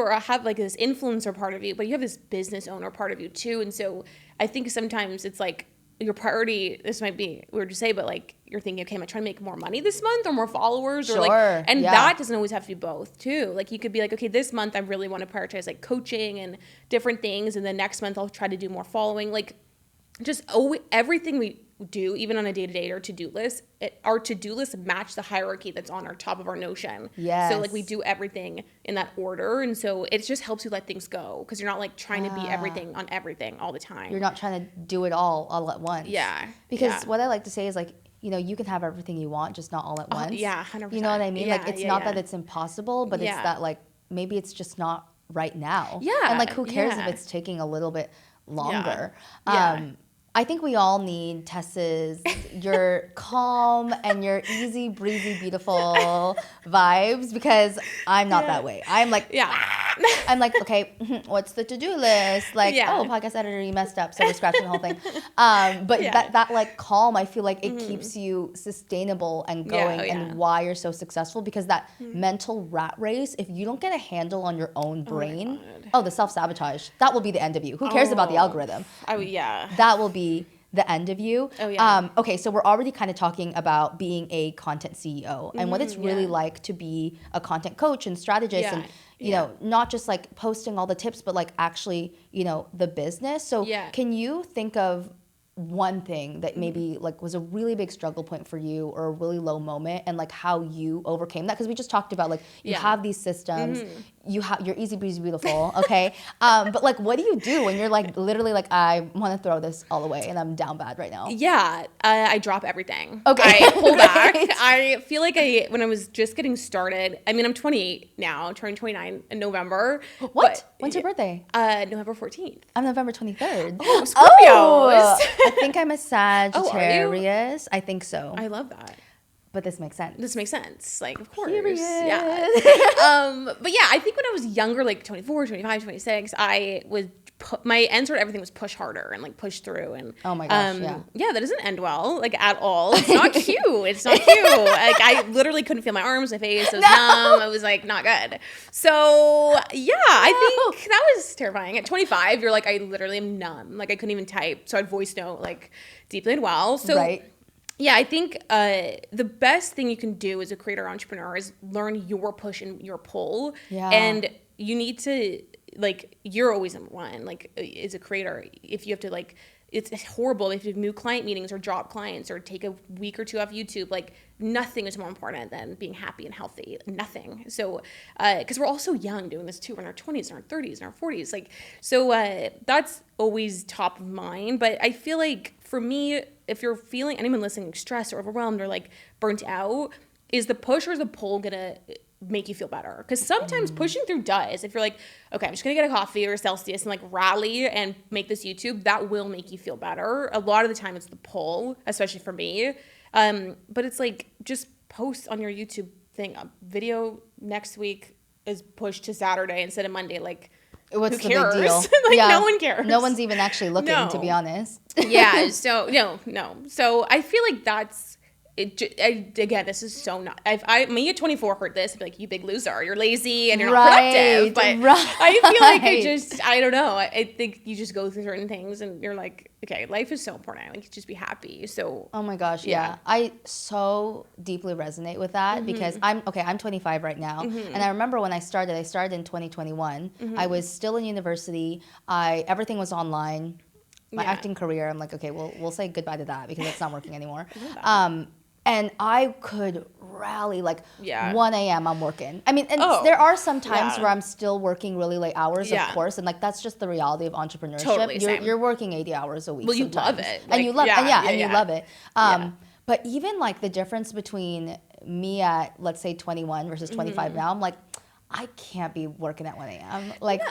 have like this influencer part of you, but you have this business owner part of you too. And so I think sometimes it's like your priority, this might be weird to say, but like you're thinking, okay, am I trying to make more money this month or more followers? Or that doesn't always have to be both too. Like, you could be like, okay, this month I really want to prioritize like coaching and different things. And then next month I'll try to do more following. Like, just everything we do, even on a day-to-day or to-do list, our to-do list match the hierarchy that's on our top of our Notion. So like we do everything in that order, and so it just helps you let things go, because you're not like trying to be everything on everything all the time. You're not trying to do it all at once. Because what I like to say is like, you can have everything you want, just not all at once. 100%. You know what I mean? Like, it's not that it's impossible, but it's that like maybe it's just not right now. And like, who cares if it's taking a little bit longer? I think we all need Tess's, your calm and your easy, breezy, beautiful vibes, because I'm not that way. I'm like, I'm like, okay, what's the to-do list? Like, oh, podcast editor, you messed up, so we're scratching the whole thing. But that like calm, I feel like it keeps you sustainable and going, and why you're so successful, because that mental rat race, if you don't get a handle on your own brain, the self-sabotage, that will be the end of you. Who cares about the algorithm? That will be the end of you. Oh, yeah. Okay, so we're already kind of talking about being a content CEO and what it's really like to be a content coach and strategist and, you know, not just like posting all the tips, but like actually, you know, the business. So can you think of one thing that maybe like was a really big struggle point for you or a really low moment and like how you overcame that? Because we just talked about like you have these systems, you're easy breezy beautiful, okay? But like what do you do when you're like literally like I want to throw this all away and I'm down bad right now? Yeah, I drop everything. Okay. I pull back. I feel like when I was just getting started, I mean I'm 28 now, turning 29 in November. What? When's your birthday? November 14th. I'm November 23rd. Oh, Scorpios. I think I'm a Sagittarius. I think so. I love that. But this makes sense. This makes sense. Like, of course. Period. Yeah. But yeah, I think when I was younger, like 24, 25, 26, my answer to everything was push harder and like push through. And oh my gosh, yeah, that doesn't end well, like at all. It's not cute. It's not cute. Like I literally couldn't feel my arms, my face. It was numb. It was like not good. So yeah, I think that was terrifying. At 25, you're like, I literally am numb. Like I couldn't even type. So I'd voice note like deeply and well. So yeah, I think the best thing you can do as a creator entrepreneur is learn your push and your pull. Yeah. And you need to, like, you're always number one. Like, as a creator, if you have to, like, it's horrible if you have new client meetings or drop clients or take a week or two off YouTube. Like, nothing is more important than being happy and healthy. Nothing. So, because we're all so young doing this too. We're in our 20s and our 30s and our 40s. Like, so that's always top of mind. But I feel like for me, if you're feeling, anyone listening, stressed or overwhelmed or like burnt out, is the push or the pull gonna make you feel better? Because sometimes pushing through does. If you're like, okay, I'm just gonna get a coffee or a Celsius and like rally and make this YouTube, that will make you feel better. A lot of the time it's the pull, especially for me. But it's like, just post on your YouTube thing. A video next week is pushed to Saturday instead of Monday. Like, what's who the cares? big deal? Like, no one cares. No one's even actually looking, to be honest. Yeah. So no. So I feel like that's it. Again, this is so not. Me at 24 heard this, I'd be like, you big loser. You're lazy and you're not productive. But I feel like I don't know. I think you just go through certain things and you're like, okay, life is so important. Like, just be happy. So. Oh my gosh, yeah. I so deeply resonate with that because I'm 25 right now. And I remember when I started in 2021. I was still in university. Everything was online. My acting career, I'm like, okay, we'll say goodbye to that because it's not working anymore. And I could rally like 1 a.m. I'm working. I mean, and there are some times where I'm still working really late hours, of course, and like that's just the reality of entrepreneurship. Totally, you're working 80 hours a week. Well, you sometimes. love it, and you love you love it. But even like the difference between me at, let's say, 21 versus 25 now, I'm like, I can't be working at 1 a.m. Like,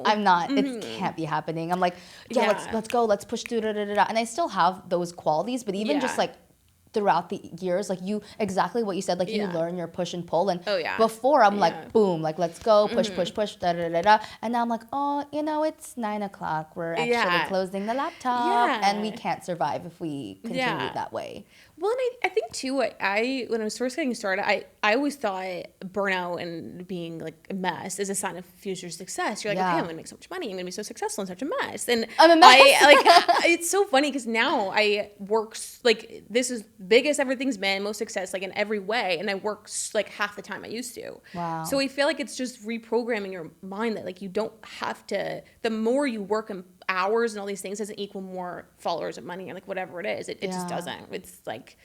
I'm not, it can't be happening. I'm like, let's go, let's push through, and I still have those qualities, but even just like throughout the years, like exactly what you said, like you learn your push and pull. And before I'm like, boom, like let's go, push, and now I'm like, oh, it's 9 o'clock. We're actually closing the laptop, and we can't survive if we continue that way. Well, and I think too, when I was first getting started, I always thought burnout and being like a mess is a sign of future success. You're like, okay, I'm gonna make so much money, I'm gonna be so successful in such a mess. And I'm a mess. It's so funny because now I work like, this is biggest everything's been, most success like in every way, and I work like half the time I used to. Wow. So I feel like it's just reprogramming your mind that like you don't have to. The more you work in hours and all these things doesn't equal more followers of money or like whatever it is. It just doesn't. It's like,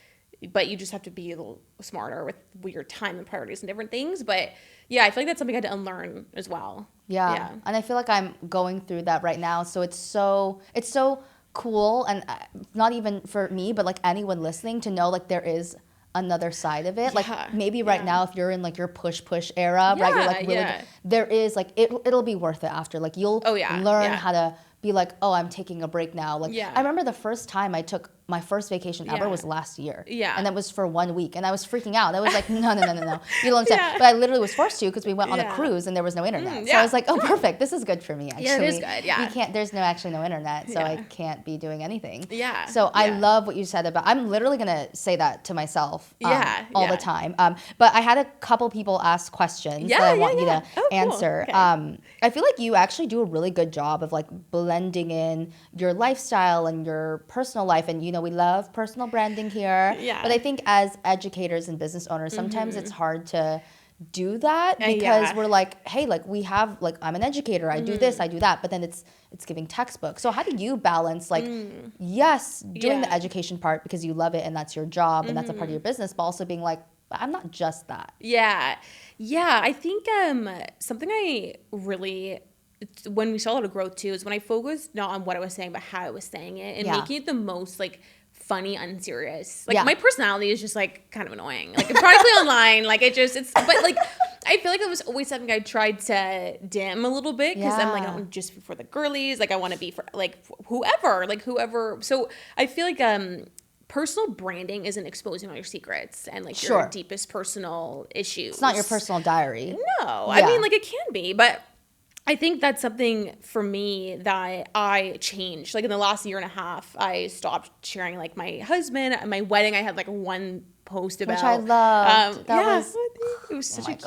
but you just have to be a little smarter with your time and priorities and different things. But yeah, I feel like that's something I had to unlearn as well. Yeah. And I feel like I'm going through that right now. So it's so cool, and not even for me, but like anyone listening to know like there is another side of it. Like maybe right now, if you're in like your push era, right? You're like really, there is like, it'll be worth it after. Like you'll learn how to be like, oh, I'm taking a break now. Like I remember the first time I took my first vacation ever was last year. Yeah. And that was for 1 week. And I was freaking out. I was like, no. You don't understand. But I literally was forced to because we went on a cruise and there was no internet. So I was like, oh, perfect. This is good for me, actually. Yeah, it is good. Yeah. There's no internet, so I can't be doing anything. Yeah. So I love what you said about, I'm literally going to say that to myself all the time. But I had a couple people ask questions that I want you to answer. Cool. Okay. I feel like you actually do a really good job of like blending in your lifestyle and your personal life. And, you know, we love personal branding here. Yeah. But I think as educators and business owners, sometimes it's hard to do that because we're like, hey, like we have, like, I'm an educator, I do this, I do that, but then it's giving textbooks. So how do you balance, like, yes, doing the education part because you love it and that's your job and that's a part of your business, but also being like, I'm not just that. Yeah. I think something I really, when we saw a lot of growth too, is when I focused not on what I was saying, but how I was saying it and making it the most like funny, unserious. Like my personality is just like kind of annoying. Like practically online, like but like I feel like it was always something I tried to dim a little bit because I'm like, I'm just for the girlies. Like I want to be for like whoever. So I feel like personal branding isn't exposing all your secrets and like your deepest personal issues. It's not your personal diary. No, I mean like it can be, but I think that's something for me that I changed. Like in the last year and a half, I stopped sharing like my husband. At my wedding, I had like one post about, which I loved. It was such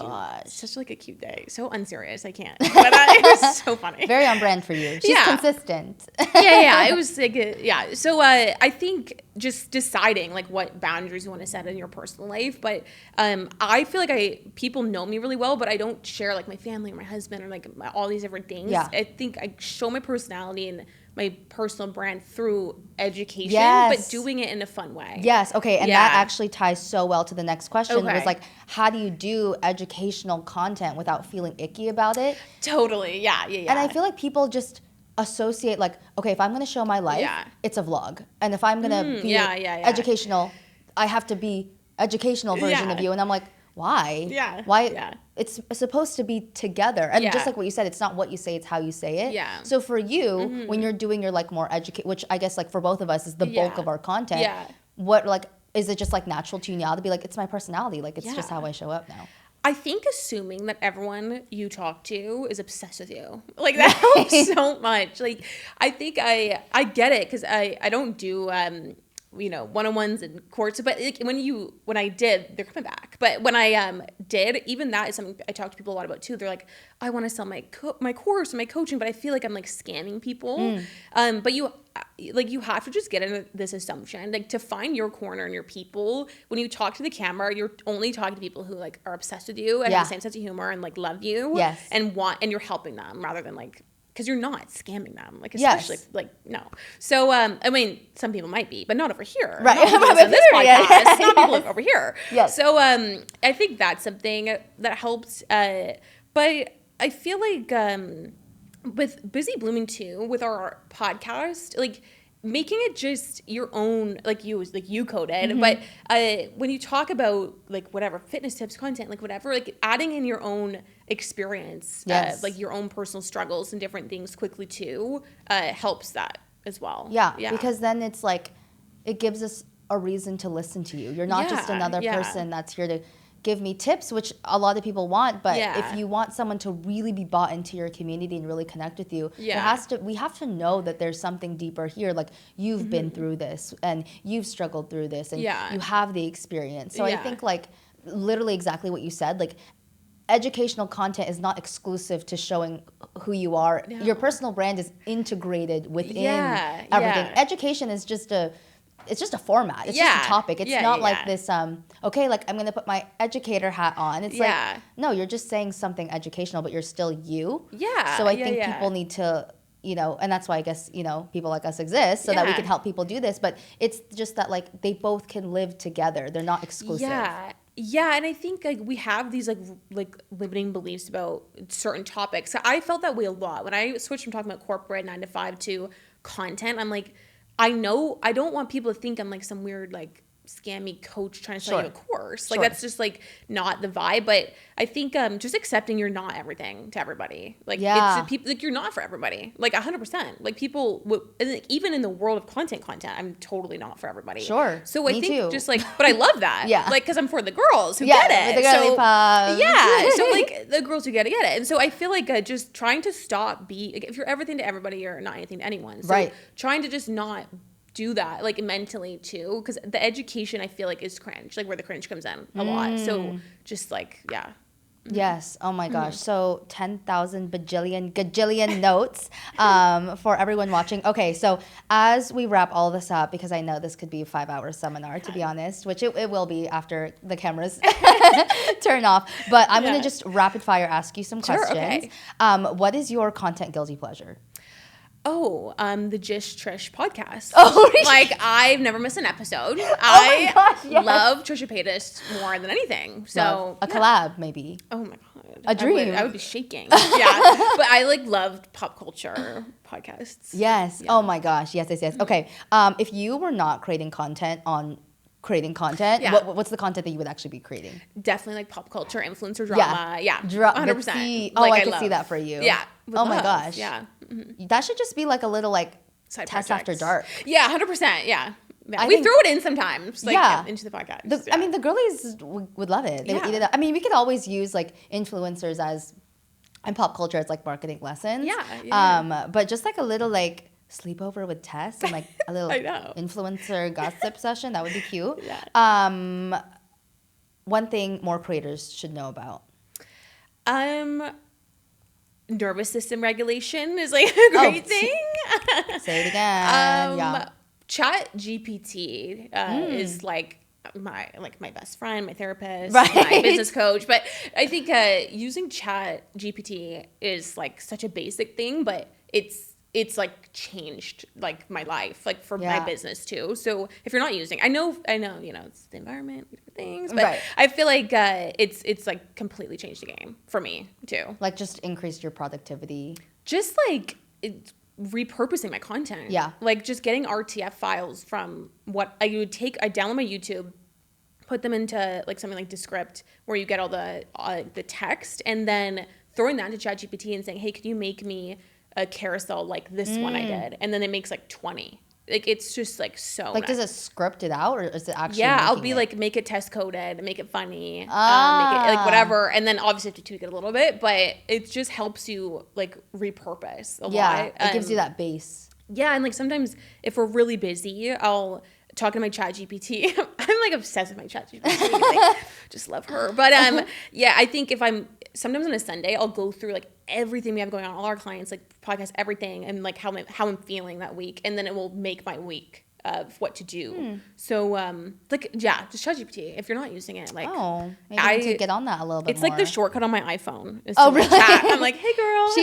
such like a cute day. So unserious, I can't. But it was so funny. Very on brand for you. She's consistent. It was like So I think just deciding like what boundaries you want to set in your personal life. But I feel like people know me really well, but I don't share like my family or my husband or like all these different things. Yeah. I think I show my personality and my personal brand through education, but doing it in a fun way. Yes. Okay. And that actually ties so well to the next question. It was like, how do you do educational content without feeling icky about it? Totally. Yeah. And I feel like people just associate like, okay, if I'm going to show my life, it's a vlog. And if I'm going to be educational, I have to be educational version of you. And I'm like, why? Why? Yeah. It's supposed to be together. And just like what you said, it's not what you say, it's how you say it. Yeah. So for you, when you're doing your like more which I guess like for both of us is the bulk of our content. What like, is it just like natural to you now to be like, it's my personality. Like it's just how I show up now. I think assuming that everyone you talk to is obsessed with you, like that helps so much. Like I think I get it because I don't do one-on-ones and courts, but like when I did, they're coming back. But when I did, even that is something I talk to people a lot about too. They're like, I want to sell my course and my coaching, but I feel like I'm like scamming people. But you have to just get into this assumption, like to find your corner and your people. When you talk to the camera, you're only talking to people who like are obsessed with you and have the same sense of humor and like love you and you're helping them rather than like, because you're not scamming them, like especially like no. So I mean, some people might be, but not over here. Right. Not people on this podcast. Not people over here. Yes. So I think that's something that helps. But I feel like with Busy Blooming too, with our podcast, like making it just your own, like you coded, but when you talk about like whatever fitness tips, content, like whatever, like adding in your own experience, like your own personal struggles and different things quickly too, helps that as well. Yeah. Because then it's like, it gives us a reason to listen to you. You're not just another person that's here to give me tips, which a lot of people want, but if you want someone to really be bought into your community and really connect with you, we have to know that there's something deeper here. Like you've been through this and you've struggled through this and you have the experience. So I think like literally exactly what you said, like educational content is not exclusive to showing who you are. No. Your personal brand is integrated within everything. Education is just a format. It's just a topic. It's not like this, okay, like I'm going to put my educator hat on. It's like, no, you're just saying something educational, but you're still you. Yeah. So I think people need to, and that's why I guess, people like us exist so that we can help people do this. But it's just that like they both can live together. They're not exclusive. Yeah, and I think like we have these like limiting beliefs about certain topics. So I felt that way a lot. When I switched from talking about corporate 9 to 5 to content, I'm like, I know I don't want people to think I'm like some weird like scammy coach trying to sell you a course. Like that's just like not the vibe. But I think just accepting you're not everything to everybody. Like it's people, like you're not for everybody. Like 100%. Like people even in the world of content, I'm totally not for everybody. Sure. So I think just like, but I love that. Like because I'm for the girls who get it. The girly pop. So like the girls who get it. And so I feel like just trying to stop like, if you're everything to everybody, you're not anything to anyone. So trying to just not do that like mentally too, because the education I feel like is cringe, like where the cringe comes in a lot. So just like Yes. Oh my gosh. So 10,000 gajillion notes for everyone watching. Okay. So as we wrap all this up, because I know this could be a 5-hour seminar, to be honest, which it will be after the cameras turn off. But I'm going to just rapid fire ask you some questions. What is your content guilty pleasure? The Jish Trish podcast. Oh, really? Like I've never missed an episode. My gosh, yes. Love Trisha Paytas more than anything. So a collab, maybe. Oh my god, a dream. I would be shaking. But I like loved pop culture podcasts. Yes. Oh my gosh. Yes. Okay. If you were not creating content, what's the content that you would actually be creating? Definitely like pop culture, influencer drama. 100%. I could see that for you. My gosh. Yeah. That should just be like a little like Tess After Dark. 100%. Yeah. We throw it in sometimes, like into the podcast. I mean, the girlies would love it. They would eat it up. I mean, we could always use like influencers and pop culture as like marketing lessons. But just like a little like sleepover with Tess and like a little influencer gossip session, that would be cute. One thing more creators should know about. Nervous system regulation is like a great thing. Say it again. Chat GPT is like my best friend, my therapist, my business coach. But I think using Chat GPT is like such a basic thing, but it's like changed like my life, like for my business too. So if you're not using, I know, it's the environment, different things, but I feel like it's like completely changed the game for me too. Like just increased your productivity. Just like it's repurposing my content. Like just getting RTF files from what I download my YouTube, put them into like something like Descript where you get all the text, and then throwing that into ChatGPT and saying, hey, can you make me a carousel like this one I did, and then it makes like 20. Like it's just like so like does it script it out, or is it actually I'll be like, make it test coded, make it funny, make it like whatever, and then obviously have to tweak it a little bit, but it just helps you like repurpose a lot. It gives you that base. And like sometimes if we're really busy, I'll talk to my Chat GPT. I'm like obsessed with my Chat GPT. Like, just love her. But I think if I'm sometimes on a Sunday, I'll go through like everything we have going on, all our clients, like podcast, everything, and like how I'm feeling that week, and then it will make my week of what to do. So just ChatGPT. If you're not using it, like maybe I need to get on that a little bit. It's more. like the shortcut on my iPhone. Really? Chat. I'm like, hey girl.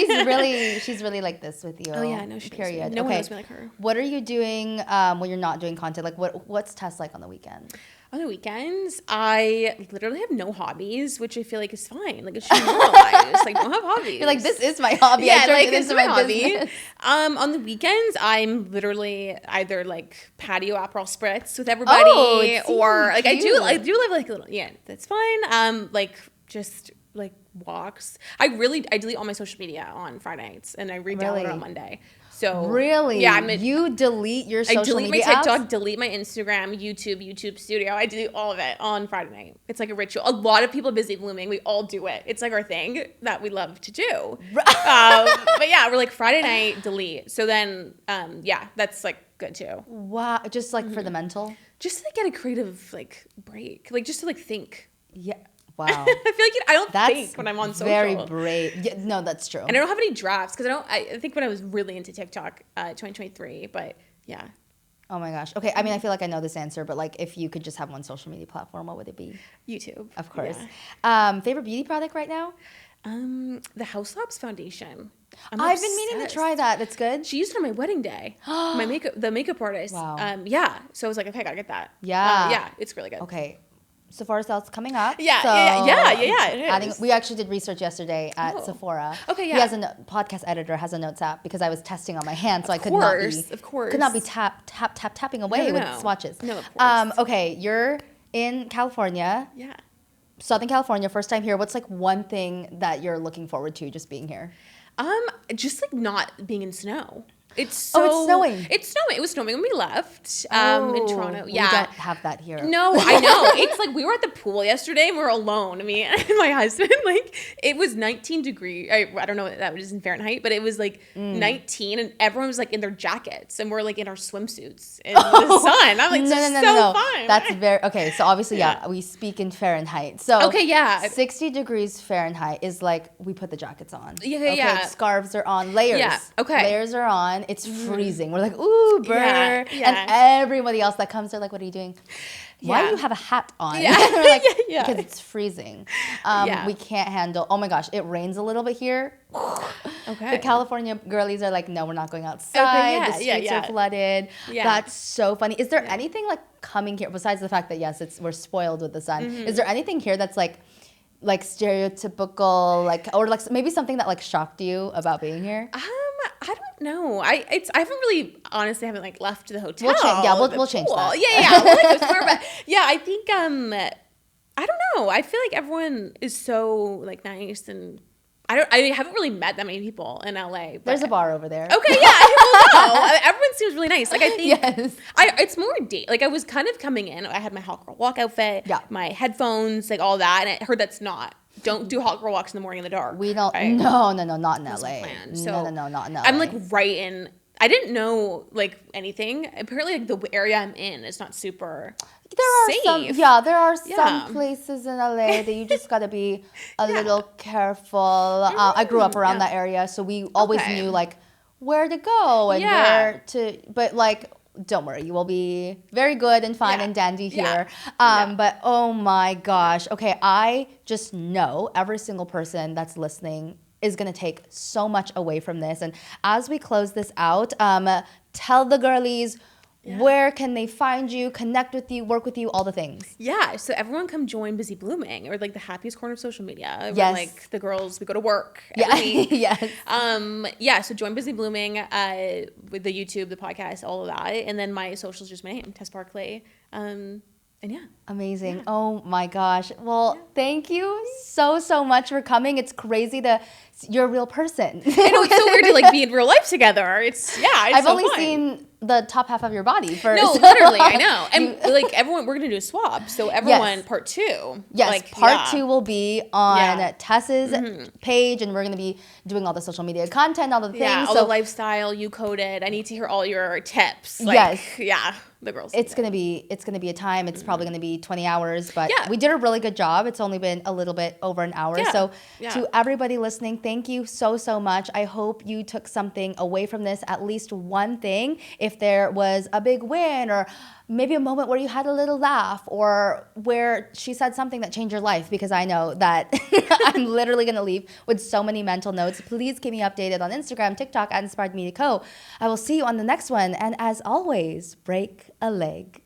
she's really like this with you. No, period. No one knows me like her. What are you doing when you're not doing content? Like what's Tess like on the weekend? On the weekends, I literally have no hobbies, which I feel like is fine. Like it should be normalized. Like don't have hobbies. You're like, this is my hobby. Yeah, like it's my hobby. On the weekends, I'm literally either like patio Aperol spritz with everybody, or like cute. I do live like a little. Yeah, that's fine. Like just like walks. I delete all my social media on Friday nights, and I re-download it on Monday. So really, you delete your social media. I delete my TikTok, delete my Instagram, YouTube Studio. I delete all of it on Friday night. It's like a ritual. A lot of people busy blooming. We all do it. It's like our thing that we love to do. But we're like Friday night delete. So then, that's like good too. Wow, just like for the mental. Just to like, get a creative like break, like just to like think. Yeah. Wow. I feel like I don't think when I'm on social. Very brave. Yeah, no, that's true. And I don't have any drafts because I think when I was really into TikTok, 2023, but yeah. Oh my gosh. Okay, I mean, I feel like I know this answer, but like if you could just have one social media platform, what would it be? YouTube. Of course. Yeah. Favorite beauty product right now? The House Labs foundation. I've been meaning to try that. That's good. She used it on my wedding day. The makeup artist. Wow. So I was like, okay, I gotta get that. Yeah. It's really good. Okay. Sephora sale's coming up. Yeah, it is. We actually did research yesterday at Sephora. Okay, yeah. He has a podcast editor has a notes app because I was testing on my hand, so I could not be tapping away with swatches. No, of course. Okay, you're in California. Yeah. Southern California, first time here. What's like one thing that you're looking forward to just being here? Just like not being in snow. It's snowing. It's snowing. It was snowing when we left in Toronto. Yeah. We don't have that here. No, I know. It's like we were at the pool yesterday and we were alone. Me and my husband, like it was 19 degrees. I don't know what that was in Fahrenheit, but it was like 19 and everyone was like in their jackets and we're like in our swimsuits in the sun. I'm like, so fun. That's okay. So obviously, we speak in Fahrenheit. So okay, yeah. 60 degrees Fahrenheit is like we put the jackets on. Yeah. Scarves are on. Layers. Yeah. Okay. Layers are on. It's freezing. We're like, ooh, burr. Yeah. And everybody else that comes, they're like, what are you doing? Why do you have a hat on? Yeah. We're like, because it's freezing. We can't handle, oh my gosh, it rains a little bit here. Okay. The California girlies are like, no, we're not going outside. The streets are flooded. Yeah. That's so funny. Is there anything like coming here, besides the fact that, yes, we're spoiled with the sun, is there anything here that's like stereotypical, like, or like maybe something that like shocked you about being here? I don't know. I haven't really, honestly, haven't like left the hotel. We'll change that. Yeah. I think I don't know. I feel like everyone is so like nice, and I haven't really met that many people in LA. There's a bar over there. Okay, yeah. Well, no, everyone seems really nice. Like I think it's more date. Like I was kind of coming in. I had my hot girl walk outfit, my headphones, like all that, and I heard that's not. Don't do hot girl walks in the morning in the dark. We don't. Right? No, not in LA. So no, not in LA. I'm like right in. I didn't know like anything. Apparently, like the area I'm in is not super. Safe. There are some places in LA that you just gotta be a little careful. I grew up around that area, so we always knew like where to go and where to. But like, don't worry, you will be very good and fine and dandy here. But oh my gosh, okay, I just know every single person that's listening is going to take so much away from this. And as we close this out, tell the girlies, where can they find you, connect with you, work with you, all the things? Yeah, so everyone come join Busy Blooming, or like the happiest corner of social media. Yes. We're like the girls, we go to work every week. Yes. So join Busy Blooming with the YouTube, the podcast, all of that. And then my social's just my name, Tess Barclay. And amazing. Yeah. Oh my gosh. Well, thank you so much for coming. It's crazy you're a real person. I know, it's so weird to like be in real life together. It's I've only seen the top half of your body first. No, literally, I know. And like everyone, we're gonna do a swap. So everyone, part 2. Yes, like, part 2 will be on Tess's page, and we're gonna be doing all the social media content, all the things. Yeah, all the lifestyle you coded. I need to hear all your tips. Like, the girls. It's gonna be a time. It's probably gonna be 20 hours, but we did a really good job. It's only been a little bit over an hour. So to everybody listening, thank you so much. I hope you took something away from this, at least one thing. If there was a big win, or maybe a moment where you had a little laugh, or where she said something that changed your life, because I know that I'm literally gonna leave with so many mental notes. Please keep me updated on Instagram, TikTok, at Inspired Media Co. I will see you on the next one, and as always, break a leg.